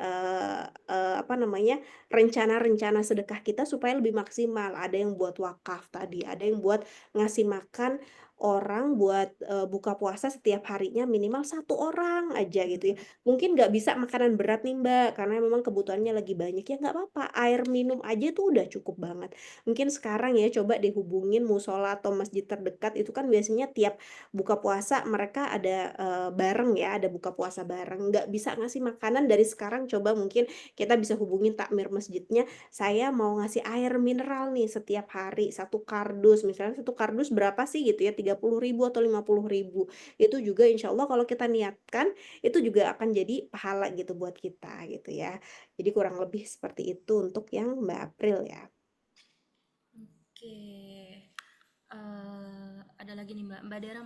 apa namanya, rencana-rencana sedekah kita supaya lebih maksimal. Ada yang buat wakaf tadi, ada yang buat ngasih makan orang buat buka puasa setiap harinya minimal 1 orang aja gitu ya. Mungkin nggak bisa makanan berat nih Mbak, karena memang kebutuhannya lagi banyak, ya nggak apa-apa, air minum aja tuh udah cukup banget. Mungkin sekarang ya coba dihubungin musola atau masjid terdekat, itu kan biasanya tiap buka puasa mereka ada bareng ya, ada buka puasa bareng. Nggak bisa ngasih makanan dari sekarang, coba mungkin kita bisa hubungin takmir masjidnya, saya mau ngasih air mineral nih setiap hari, 1 kardus, misalnya 1 kardus berapa sih gitu ya, 30.000 atau 50.000. Itu juga insya Allah kalau kita niatkan itu juga akan jadi pahala gitu buat kita gitu ya. Jadi kurang lebih seperti itu untuk yang Mbak April ya. Oke. Ada lagi nih Mbak Dera.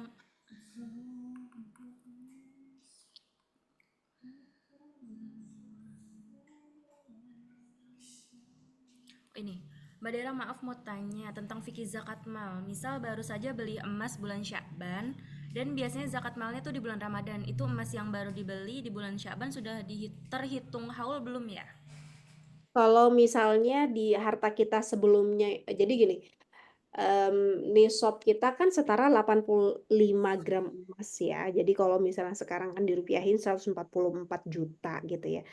Ini, Mbak Dera maaf mau tanya tentang fikih zakat mal. Misal baru saja beli emas bulan Sya'ban dan biasanya zakat malnya tuh di bulan Ramadan. Itu emas yang baru dibeli di bulan Sya'ban sudah terhitung haul belum ya? Kalau misalnya di harta kita sebelumnya, jadi gini, nisab kita kan setara 85 gram emas ya. Jadi kalau misalnya sekarang kan dirupiahin 144 juta gitu ya.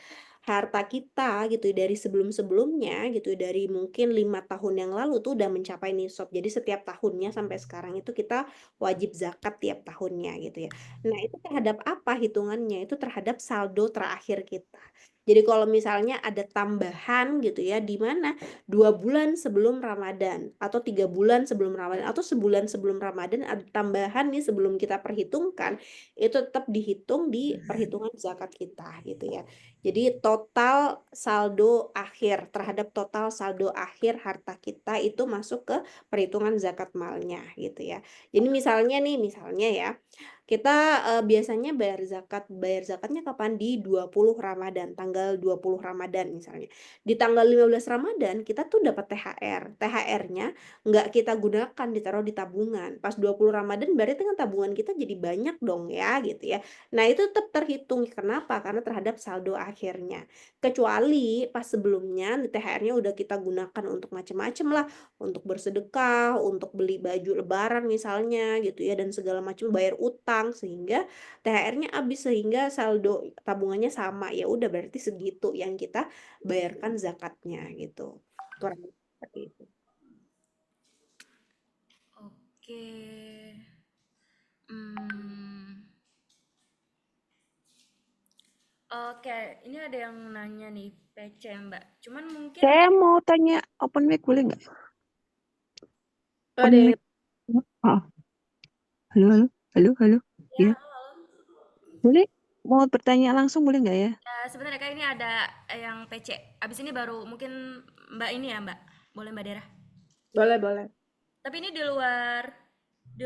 Harta kita gitu ya, dari sebelum-sebelumnya gitu ya, dari mungkin 5 tahun yang lalu tuh udah mencapai nisab. Jadi setiap tahunnya sampai sekarang itu kita wajib zakat tiap tahunnya gitu ya. Nah, itu terhadap apa hitungannya? Itu terhadap saldo terakhir kita. Jadi kalau misalnya ada tambahan gitu ya, di mana 2 bulan sebelum Ramadan atau 3 bulan sebelum Ramadan atau sebulan sebelum Ramadan ada tambahan nih sebelum kita perhitungkan, itu tetap dihitung di perhitungan zakat kita gitu ya. Jadi total saldo akhir terhadap total saldo akhir harta kita itu masuk ke perhitungan zakat malnya gitu ya. Jadi misalnya ya, kita biasanya bayar zakatnya kapan? Di 20 Ramadan, tanggal 20 Ramadan misalnya. Di tanggal 15 Ramadan kita tuh dapat THR. THR-nya nggak kita gunakan, ditaruh di tabungan. Pas 20 Ramadan berarti kan tabungan kita jadi banyak dong ya gitu ya. Nah, itu tetap terhitung. Kenapa? Karena terhadap saldo akhirnya. Kecuali pas sebelumnya THR-nya udah kita gunakan untuk macam-macam lah, untuk bersedekah, untuk beli baju lebaran misalnya gitu ya, dan segala macam, bayar utang, sehingga THR-nya habis sehingga saldo tabungannya sama, ya udah berarti segitu yang kita bayarkan zakatnya gitu. Kurang lebih seperti itu. Oke. Hmm. Oke, ini ada yang nanya nih PC Mbak. Cuman mungkin Saya mau tanya open mic boleh nggak? Open Ada yang mic. Oh, halo, halo, halo, halo. ya, Ya, boleh? Mau bertanya langsung boleh nggak ya? sebenarnya kayak ini ada yang PC. Abis ini baru mungkin Mbak ini ya Mbak. Boleh Mbak Dera. boleh. Tapi ini di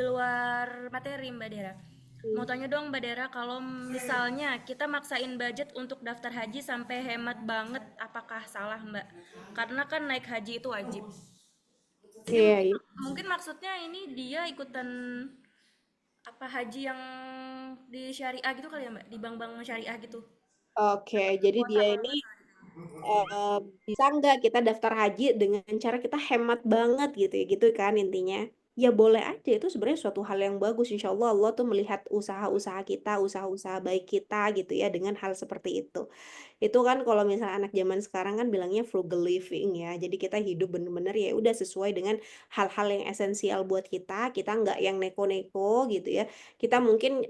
luar materi Mbak Dera. Mau tanya dong Mbak Dera, kalau misalnya kita maksain budget untuk daftar haji sampai hemat banget, apakah salah Mbak? Karena kan naik haji itu wajib. Ini Iya, mungkin, iya. mungkin maksudnya ini dia ikutan apa haji yang di syariah gitu kali ya Mbak, di bank-bank syariah gitu. Oke, jadi dia ini bisa nggak kita daftar haji dengan cara kita hemat banget gitu ya, gitu kan intinya. Ya boleh aja, itu sebenarnya suatu hal yang bagus. Insya Allah Allah tuh melihat usaha-usaha kita, usaha-usaha baik kita gitu ya dengan hal seperti itu. Itu kan kalau misalnya anak zaman sekarang kan bilangnya frugal living ya. Jadi kita hidup bener-bener ya udah sesuai dengan hal-hal yang esensial buat kita nggak yang neko-neko gitu ya. Kita mungkin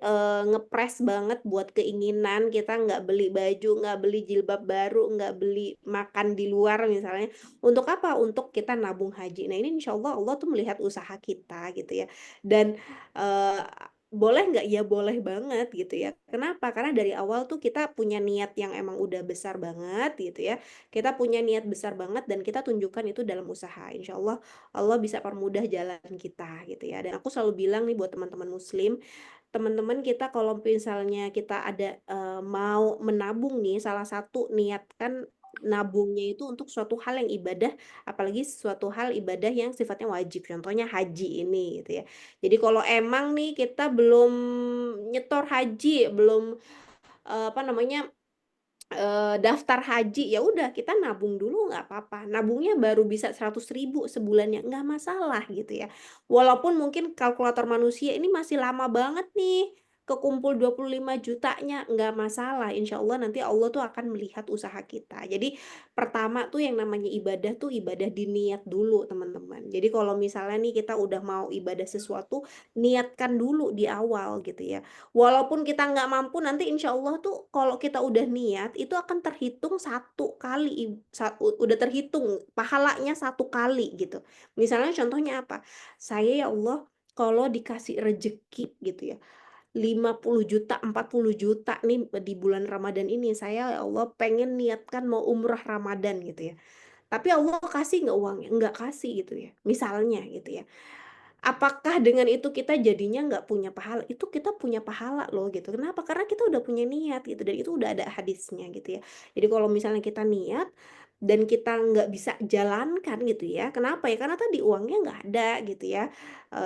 ngepres banget buat keinginan, kita nggak beli baju, nggak beli jilbab baru, nggak beli makan di luar misalnya. Untuk apa? Untuk kita nabung haji. Nah, ini insya Allah Allah tuh melihat usaha kita gitu ya. Dan eh, boleh nggak? Ya boleh banget gitu ya. Kenapa? Karena dari awal tuh kita punya niat yang emang udah besar banget gitu ya. Kita punya niat besar banget dan kita tunjukkan itu dalam usaha. Insya Allah Allah bisa permudah jalan kita gitu ya. Dan aku selalu bilang nih buat teman-teman muslim, teman-teman kita kalau misalnya kita ada mau menabung nih, salah satu niatkan nabungnya itu untuk suatu hal yang ibadah, apalagi suatu hal ibadah yang sifatnya wajib, contohnya haji ini gitu ya. Jadi kalau emang nih kita belum nyetor haji, belum apa namanya, daftar haji, ya udah kita nabung dulu nggak apa-apa. Nabungnya baru bisa 100.000 sebulannya, nggak masalah gitu ya. Walaupun mungkin kalkulator manusia ini masih lama banget nih, kekumpul 25 jutanya, nggak masalah. Insya Allah nanti Allah tuh akan melihat usaha kita. Jadi pertama tuh yang namanya ibadah tuh ibadah diniat dulu teman-teman. Jadi kalau misalnya nih kita udah mau ibadah sesuatu, niatkan dulu di awal gitu ya. Walaupun kita nggak mampu, nanti insya Allah tuh kalau kita udah niat itu akan terhitung satu kali, udah terhitung pahalanya satu kali gitu. Misalnya contohnya apa? Saya ya Allah kalau dikasih rejeki gitu ya. 50 juta, 40 juta nih di bulan Ramadan ini. Saya ya Allah pengen niatkan mau umrah Ramadan gitu ya. Tapi Allah kasih nggak uangnya? Nggak kasih gitu ya. Misalnya gitu ya. Apakah dengan itu kita jadinya nggak punya pahala? Itu kita punya pahala loh gitu. Kenapa? Karena kita udah punya niat gitu dan itu udah ada hadisnya gitu ya. Jadi kalau misalnya kita niat dan kita nggak bisa jalankan gitu ya. Kenapa ya? Karena tadi uangnya nggak ada gitu ya.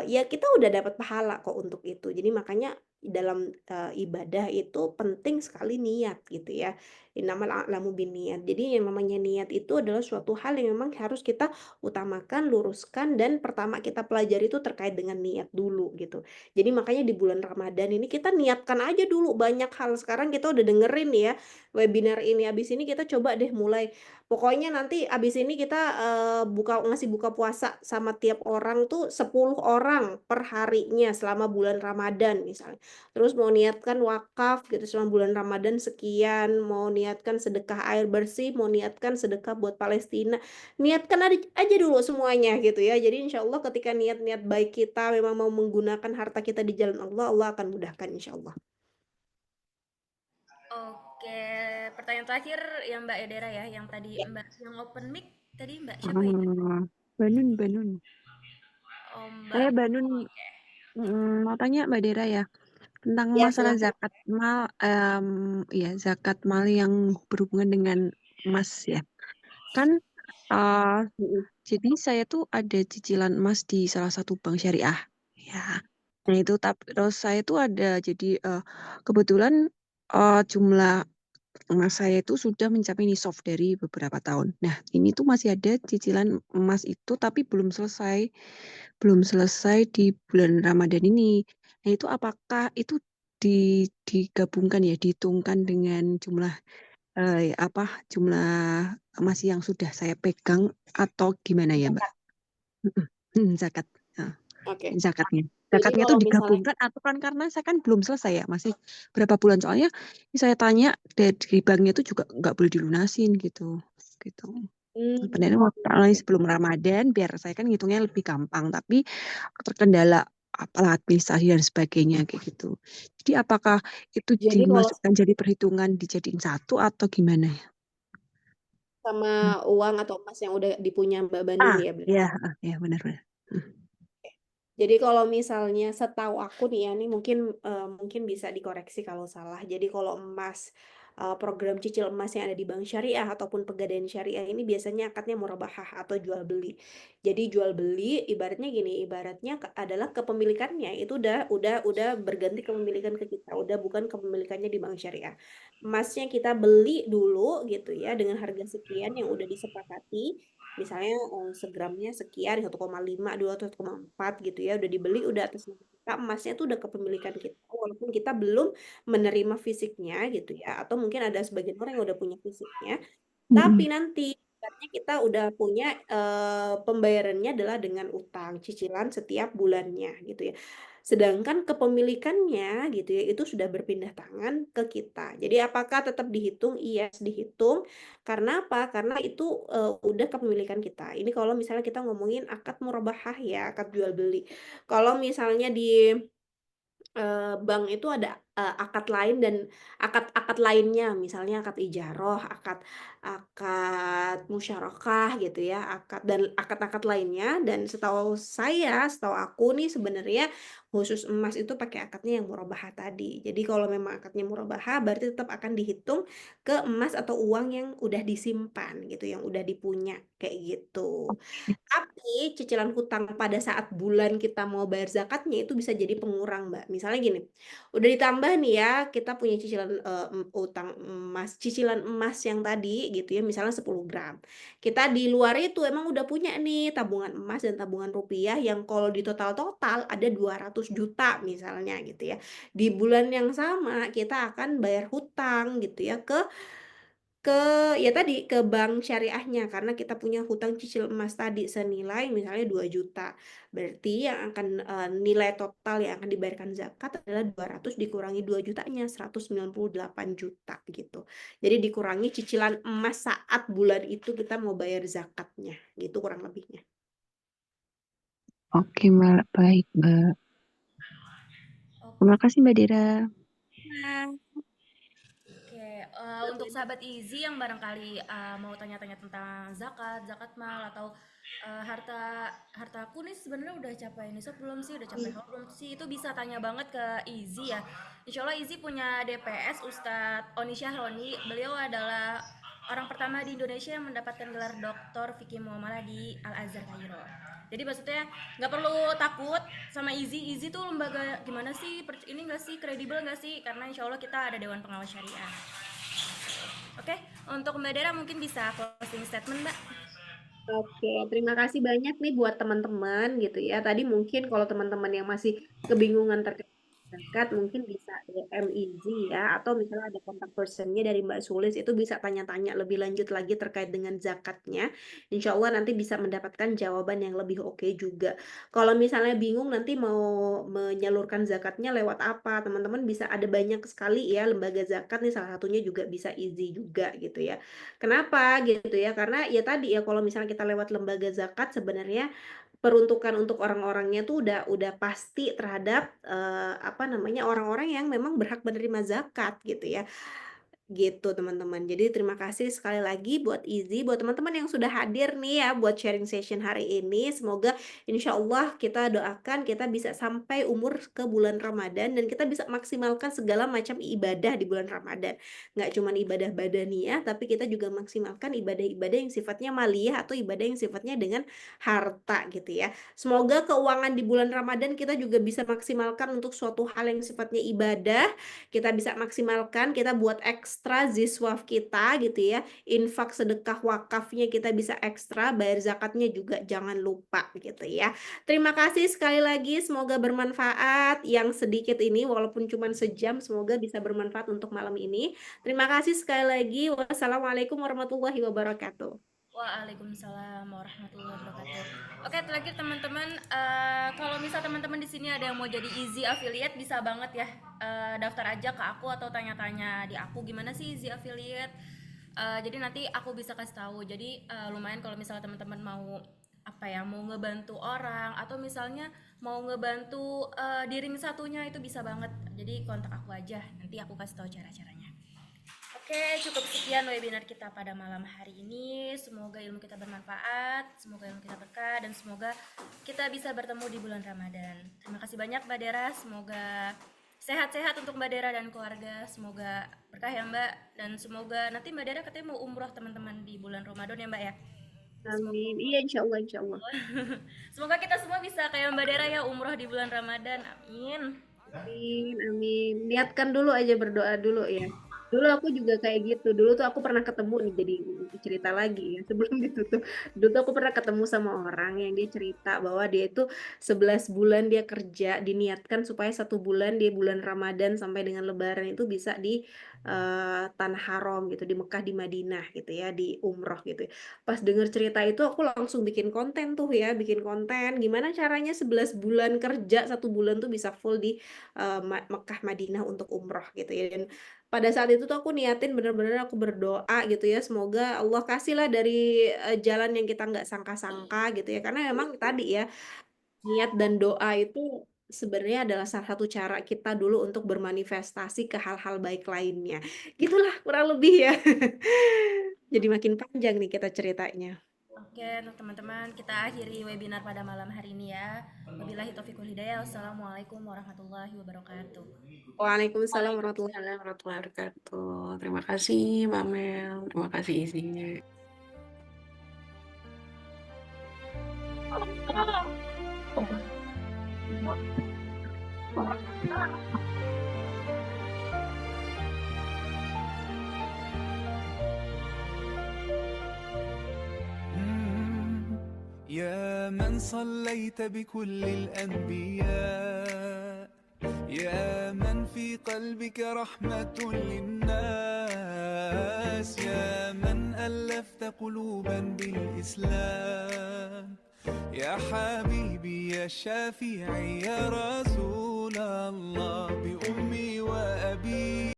Ya kita udah dapat pahala kok untuk itu. Jadi makanya dalam ibadah itu penting sekali niat gitu ya. Innamal a'lamu binniyat. Jadi yang namanya niat itu adalah suatu hal yang memang harus kita utamakan, luruskan, dan pertama kita pelajari itu terkait dengan niat dulu gitu. Jadi makanya di bulan Ramadan ini kita niatkan aja dulu banyak hal. Sekarang kita udah dengerin ya webinar ini. Abis ini kita coba deh mulai. Pokoknya nanti abis ini kita ngasih buka puasa sama tiap orang tuh 10 orang per harinya selama bulan Ramadan misalnya. Terus mau niatkan wakaf gitu selama bulan Ramadan sekian, mau niatkan sedekah air bersih, mau niatkan sedekah buat Palestina. Niatkan aja dulu semuanya gitu ya. Jadi insya Allah ketika niat-niat baik kita memang mau menggunakan harta kita di jalan Allah, Allah akan mudahkan insya Allah. Oke, pertanyaan terakhir yang Mbak Edera ya, yang tadi Mbak yang open mic tadi Mbak siapa ya? Banun. Oh, Saya Mbak. Banun, Oke. mau tanya Mbak Dera ya tentang Ya masalah silakan. zakat mal, ya zakat mal yang berhubungan dengan emas ya. Kan Mm-mm. jadi saya tuh ada cicilan emas di salah satu bank syariah. Ya. Nah itu tapi terus saya tuh ada jadi kebetulan jumlah emas saya itu sudah mencapai nisab dari beberapa tahun. Nah ini tuh masih ada cicilan emas itu tapi belum selesai di bulan Ramadan ini. Nah itu apakah itu digabungkan ya dihitungkan dengan jumlah apa jumlah emas yang sudah saya pegang atau gimana ya Mbak? Zakat. Zakat. Nah, Oke. zakatnya. Jadi Zakatnya itu kalau misalnya digabungkan atau kan karena saya kan belum selesai ya, masih berapa bulan soalnya ini saya tanya dari banknya itu juga nggak boleh dilunasin gitu. Gitu. Sebenarnya mau oke, mulai oke. sebelum Ramadan biar saya kan ngitungnya lebih gampang, tapi terkendala apalah administrasi dan sebagainya kayak gitu. Jadi apakah itu Jadi kalau dimasukkan jadi perhitungan dijadiin satu atau gimana ya? sama Hmm. uang atau emas yang udah dipunya Mbak Banun ya berarti. Ya benar-benar. Hmm. Jadi kalau misalnya setahu aku nih ya, nih mungkin bisa dikoreksi kalau salah. Jadi kalau emas program cicil emas yang ada di bank syariah ataupun pegadaian syariah ini biasanya akadnya murabahah atau jual beli. Jadi jual beli ibaratnya gini, ibaratnya adalah kepemilikannya itu udah berganti kepemilikan ke kita, udah bukan kepemilikannya di bank syariah. Emasnya kita beli dulu gitu ya dengan harga sekian yang udah disepakati. Misalnya segramnya sekian 1,5 2 atau 1,4 gitu ya udah dibeli udah atas nama kita emasnya tuh udah kepemilikan kita walaupun kita belum menerima fisiknya gitu ya atau mungkin ada sebagian orang yang udah punya fisiknya tapi Mm-mm. nanti ibaratnya kita udah punya pembayarannya adalah dengan utang cicilan setiap bulannya gitu ya. Sedangkan kepemilikannya gitu ya itu sudah berpindah tangan ke kita. Jadi apakah tetap dihitung? Iya, dihitung. Karena apa? Karena itu udah kepemilikan kita. Ini kalau misalnya kita ngomongin akad murabahah ya, akad jual beli. Kalau misalnya di bank itu ada akad lain dan akad-akad lainnya, misalnya akad ijaroh, akad akad musyarakah gitu ya, akad-akad lainnya. Dan setahu aku nih sebenarnya khusus emas itu pakai akadnya yang murabahah tadi. Jadi kalau memang akadnya murabahah berarti tetap akan dihitung ke emas atau uang yang udah disimpan gitu, yang udah dipunya kayak gitu. Tapi cicilan hutang pada saat bulan kita mau bayar zakatnya itu bisa jadi pengurang, Mbak. Misalnya gini, udah ditambah nih ya, kita punya cicilan utang emas, cicilan emas yang tadi gitu ya, misalnya 10 gram. Kita di luar itu emang udah punya nih tabungan emas dan tabungan rupiah yang kalau di total-total ada 200 juta misalnya gitu ya. Di bulan yang sama kita akan bayar hutang gitu ya ke ya tadi ke bank syariahnya karena kita punya hutang cicil emas tadi senilai misalnya 2 juta. Berarti yang akan nilai total yang akan dibayarkan zakat adalah 200 dikurangi 2 jutanya 198 juta gitu. Jadi dikurangi cicilan emas saat bulan itu kita mau bayar zakatnya gitu kurang lebihnya. Oke Mbak, baik Mbak. Terima kasih Mbak Dera. Oke, untuk sahabat Izi yang barangkali mau tanya-tanya tentang zakat mal atau harta harta aku nih sebenarnya udah capai nisab belum sih, udah capai haul belum sih, itu bisa tanya banget ke Izi ya. Insya Allah Izi punya DPS Ustadz Oni Syahroni. Beliau adalah orang pertama di Indonesia yang mendapatkan gelar Doktor Fikih Muamalah di Al Azhar Kairo. Jadi maksudnya nggak perlu takut sama Izi. Izi tuh lembaga gimana sih? Ini nggak sih kredibel nggak sih? Karena insya Allah kita ada Dewan Pengawas Syariah. Oke, untuk Mbak Dera mungkin bisa closing statement, Mbak. Oke, terima kasih banyak nih buat teman-teman gitu ya. Tadi mungkin kalau teman-teman yang masih kebingungan terkait zakat mungkin bisa DM Easy ya, atau misalnya ada kontak personnya dari Mbak Sulis, itu bisa tanya-tanya lebih lanjut lagi terkait dengan zakatnya. Insya Allah nanti bisa mendapatkan jawaban yang lebih oke juga. Kalau misalnya bingung nanti mau menyalurkan zakatnya lewat apa, teman-teman bisa, ada banyak sekali ya lembaga zakat nih, salah satunya juga bisa Easy juga gitu ya. Kenapa gitu ya? Karena ya tadi ya, kalau misalnya kita lewat lembaga zakat sebenarnya peruntukan untuk orang-orangnya tuh udah pasti terhadap apa namanya, orang-orang yang memang berhak menerima zakat gitu ya. Gitu teman-teman. Jadi terima kasih sekali lagi buat Izzy, buat teman-teman yang sudah hadir nih ya buat sharing session hari ini. Semoga insya Allah kita doakan kita bisa sampai umur ke bulan Ramadan dan kita bisa maksimalkan segala macam ibadah di bulan Ramadan. Nggak cuma ibadah badaniah, tapi kita juga maksimalkan ibadah-ibadah yang sifatnya maliyah atau ibadah yang sifatnya dengan harta gitu ya. Semoga keuangan di bulan Ramadan kita juga bisa maksimalkan untuk suatu hal yang sifatnya ibadah, kita bisa maksimalkan, kita buat ekstra ziswaf kita gitu ya, infak sedekah wakafnya kita bisa ekstra, bayar zakatnya juga jangan lupa gitu ya. Terima kasih sekali lagi, semoga bermanfaat yang sedikit ini walaupun cuma sejam, semoga bisa bermanfaat untuk malam ini. Terima kasih sekali lagi. Wassalamualaikum warahmatullahi wabarakatuh. Waalaikumsalam warahmatullahi wabarakatuh. Oke, terakhir teman-teman, kalau misal teman-teman di sini ada yang mau jadi Easy affiliate, bisa banget ya daftar aja ke aku atau tanya-tanya di aku gimana sih Easy affiliate. Jadi nanti aku bisa kasih tahu. Jadi lumayan kalau misalnya teman-teman mau apa ya, mau ngebantu orang atau misalnya mau ngebantu diri satunya, itu bisa banget. Jadi kontak aku aja, nanti aku kasih tahu cara-caranya. Oke, cukup sekian webinar kita pada malam hari ini. Semoga ilmu kita bermanfaat, semoga ilmu kita berkah, dan semoga kita bisa bertemu di bulan Ramadan. Terima kasih banyak Mbak Dera, semoga sehat-sehat untuk Mbak Dera dan keluarga. Semoga berkah ya Mbak, dan semoga nanti Mbak Dera katanya mau umroh teman-teman di bulan Ramadan ya Mbak ya. Amin. Iya, insya Allah, insya Allah. Semoga kita semua bisa kayak Mbak Dera ya, umroh di bulan Ramadan. Amin. Amin, amin. Niatkan dulu aja, berdoa dulu ya. Dulu aku juga kayak gitu. Dulu tuh aku pernah ketemu nih, jadi cerita lagi ya sebelum ditutup. Dulu tuh aku pernah ketemu sama orang yang dia cerita bahwa dia itu 11 bulan dia kerja, diniatkan supaya 1 bulan dia bulan Ramadan sampai dengan Lebaran itu bisa di Tanah Haram gitu, di Mekah, di Madinah gitu ya, di umroh gitu. Pas denger cerita itu aku langsung bikin konten tuh ya, bikin konten gimana caranya 11 bulan kerja, 1 bulan tuh bisa full di Mekah Madinah untuk umroh gitu ya. Dan pada saat itu tuh aku niatin bener-bener aku berdoa gitu ya, semoga Allah kasih lah dari jalan yang kita nggak sangka-sangka gitu ya, karena memang tadi ya, niat dan doa itu sebenarnya adalah salah satu cara kita dulu untuk bermanifestasi ke hal-hal baik lainnya. Gitulah kurang lebih ya. Jadi makin panjang nih kita ceritanya. Oke, untuk teman-teman, kita akhiri webinar pada malam hari ini ya. Wabillahi taufiq wal hidayah. Wassalamualaikum warahmatullahi wabarakatuh. Waalaikumsalam warahmatullahi Warahmatullahi wabarakatuh. Terima kasih Mbak Mel, terima kasih isinya. يا من صليت بكل الأنبياء، يا من في قلبك رحمة للناس، يا من ألفت قلوبا بالإسلام، يا حبيبي يا شافعي يا رسول الله بأمي وأبي.